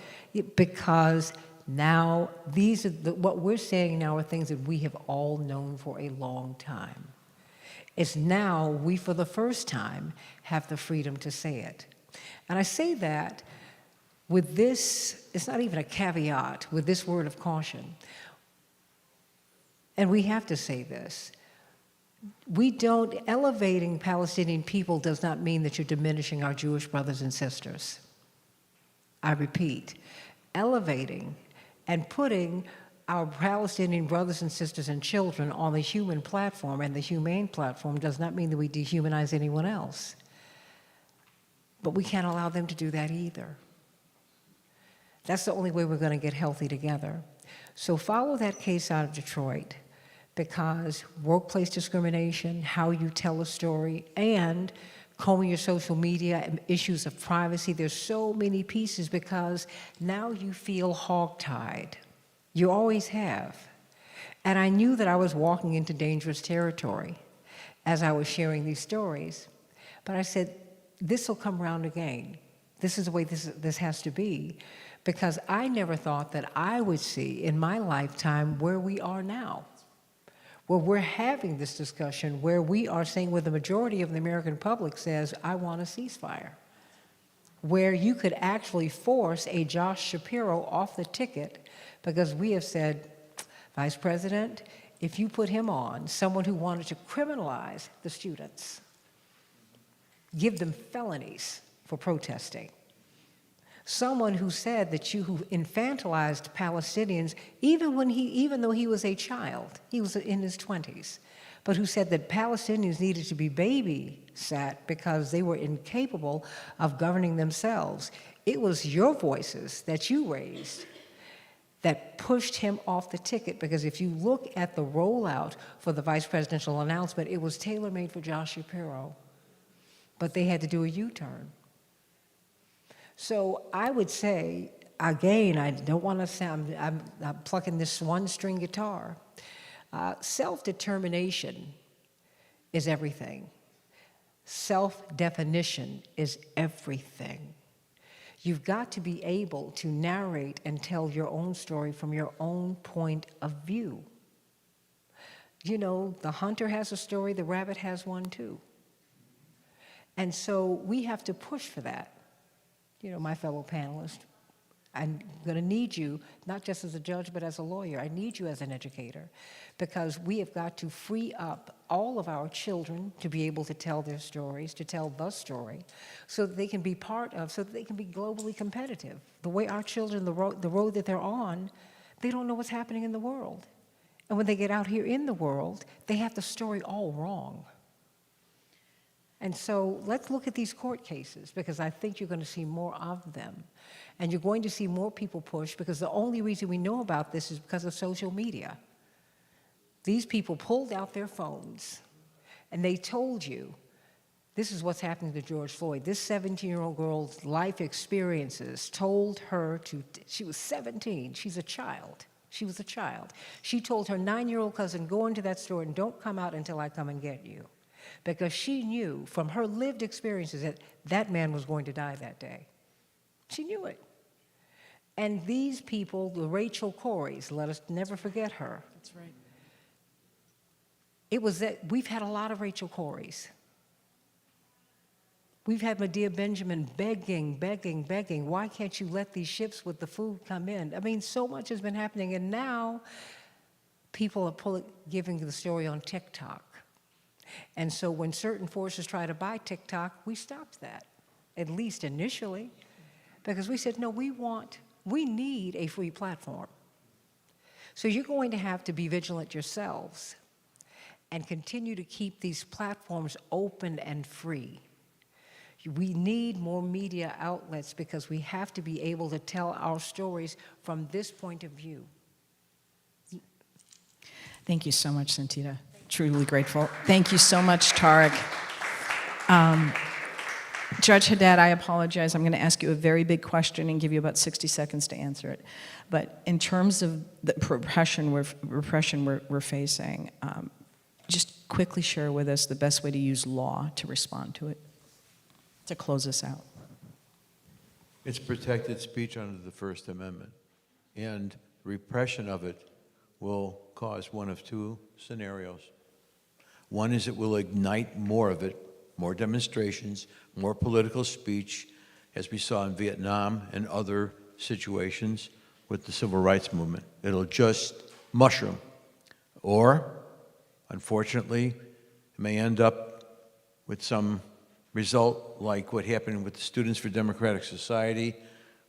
Because Now, these are what we're saying now are things that we have all known for a long time. It's now we, for the first time, have the freedom to say it. And I say that with this, it's not even a caveat, with this word of caution. And we have to say this. Elevating Palestinian people does not mean that you're diminishing our Jewish brothers and sisters. I repeat, elevating and putting our Palestinian brothers and sisters and children on the human platform and the humane platform does not mean that we dehumanize anyone else. But we can't allow them to do that either. That's the only way we're going to get healthy together. So follow that case out of Detroit, because workplace discrimination, how you tell a story, and combing your social media and issues of privacy, there's so many pieces because now you feel hogtied. You always have. And I knew that I was walking into dangerous territory as I was sharing these stories. But I said, this will come around again. This is the way this has to be. Because I never thought that I would see in my lifetime where we are now, where we're having this discussion, where we are saying, where the majority of the American public says, I want a ceasefire, where you could actually force a Josh Shapiro off the ticket because we have said, Vice President, if you put him on, someone who wanted to criminalize the students, give them felonies for protesting, someone who said that who infantilized Palestinians, even though he was a child, he was in his 20s, but who said that Palestinians needed to be babysat because they were incapable of governing themselves. It was your voices that you raised that pushed him off the ticket, because if you look at the rollout for the vice presidential announcement, it was tailor-made for Josh Shapiro, but they had to do a U-turn. So I would say, again, I don't want to sound, I'm plucking this one-string guitar. Self-determination is everything. Self-definition is everything. You've got to be able to narrate and tell your own story from your own point of view. You know, the hunter has a story, the rabbit has one too. And so we have to push for that. You know, my fellow panelists, I'm going to need you, not just as a judge, but as a lawyer. I need you as an educator, because we have got to free up all of our children to be able to tell their stories, to tell the story, so that they can be so that they can be globally competitive. The way our children, the road that they're on, they don't know what's happening in the world. And when they get out here in the world, they have the story all wrong. And so let's look at these court cases, because I think you're going to see more of them. And you're going to see more people push, because the only reason we know about this is because of social media. These people pulled out their phones, and they told you, this is what's happening to George Floyd. This 17-year-old girl's life experiences told her she was 17, she's a child. She was a child. She told her 9-year-old cousin, go into that store and don't come out until I come and get you. Because she knew from her lived experiences that that man was going to die that day. She knew it. And these people, the Rachel Corries, let us never forget her. That's right. It was that we've had a lot of Rachel Corries. We've had Medea Benjamin begging, why can't you let these ships with the food come in? I mean, so much has been happening, and now people are giving the story on TikTok. And so when certain forces try to buy TikTok, we stopped that, at least initially, because we said, no, we need a free platform. So you're going to have to be vigilant yourselves and continue to keep these platforms open and free. We need more media outlets, because we have to be able to tell our stories from this point of view. Thank you so much, Santita. Truly grateful. Thank you so much, Tariq. Judge Haddad, I apologize. I'm going to ask you a very big question and give you about 60 seconds to answer it. But in terms of the repression we're facing, just quickly share with us the best way to use law to respond to it, to close us out. It's protected speech under the First Amendment. and repression of it will cause one of two scenarios. One is it will ignite more of it, more demonstrations, more political speech, as we saw in Vietnam and other situations with the civil rights movement. It'll just mushroom. Or, unfortunately, it may end up with some result like what happened with the Students for Democratic Society,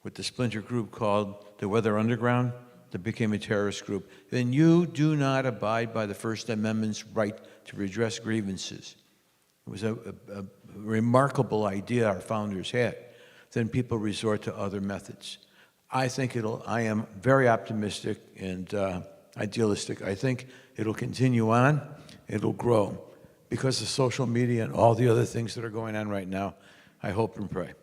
with the splinter group called the Weather Underground, that became a terrorist group. Then you do not abide by the First Amendment's right to redress grievances. It was a remarkable idea our founders had. Then people resort to other methods. I am very optimistic and idealistic. I think it'll continue on, it'll grow. Because of social media and all the other things that are going on right now, I hope and pray.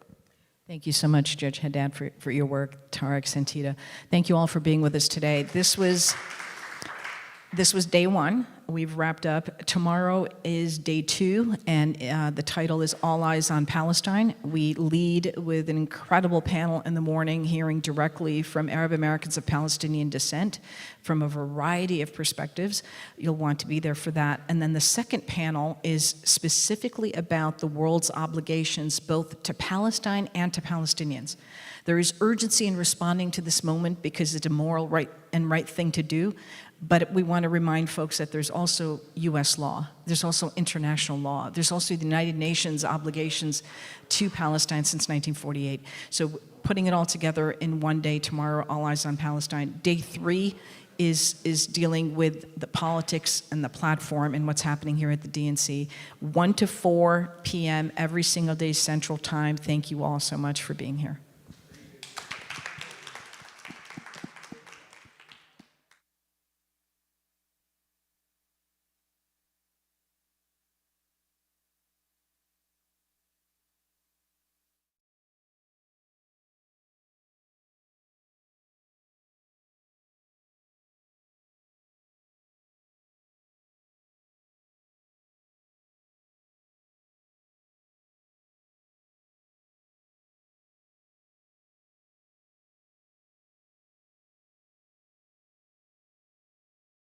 Thank you so much, Judge Haddad, for your work. Tariq, Santita, thank you all for being with us today. This was day one. We've wrapped up. Tomorrow is day two, and the title is All Eyes on Palestine. We lead with an incredible panel in the morning, hearing directly from Arab Americans of Palestinian descent from a variety of perspectives. You'll want to be there for that. And then the second panel is specifically about the world's obligations both to Palestine and to Palestinians. There is urgency in responding to this moment because it's a moral right thing to do. But we want to remind folks that there's also U.S. law. There's also international law. There's also the United Nations obligations to Palestine since 1948. So putting it all together in one day tomorrow, All Eyes on Palestine. Day three is dealing with the politics and the platform and what's happening here at the DNC. 1 to 4 p.m. every single day Central Time. Thank you all so much for being here.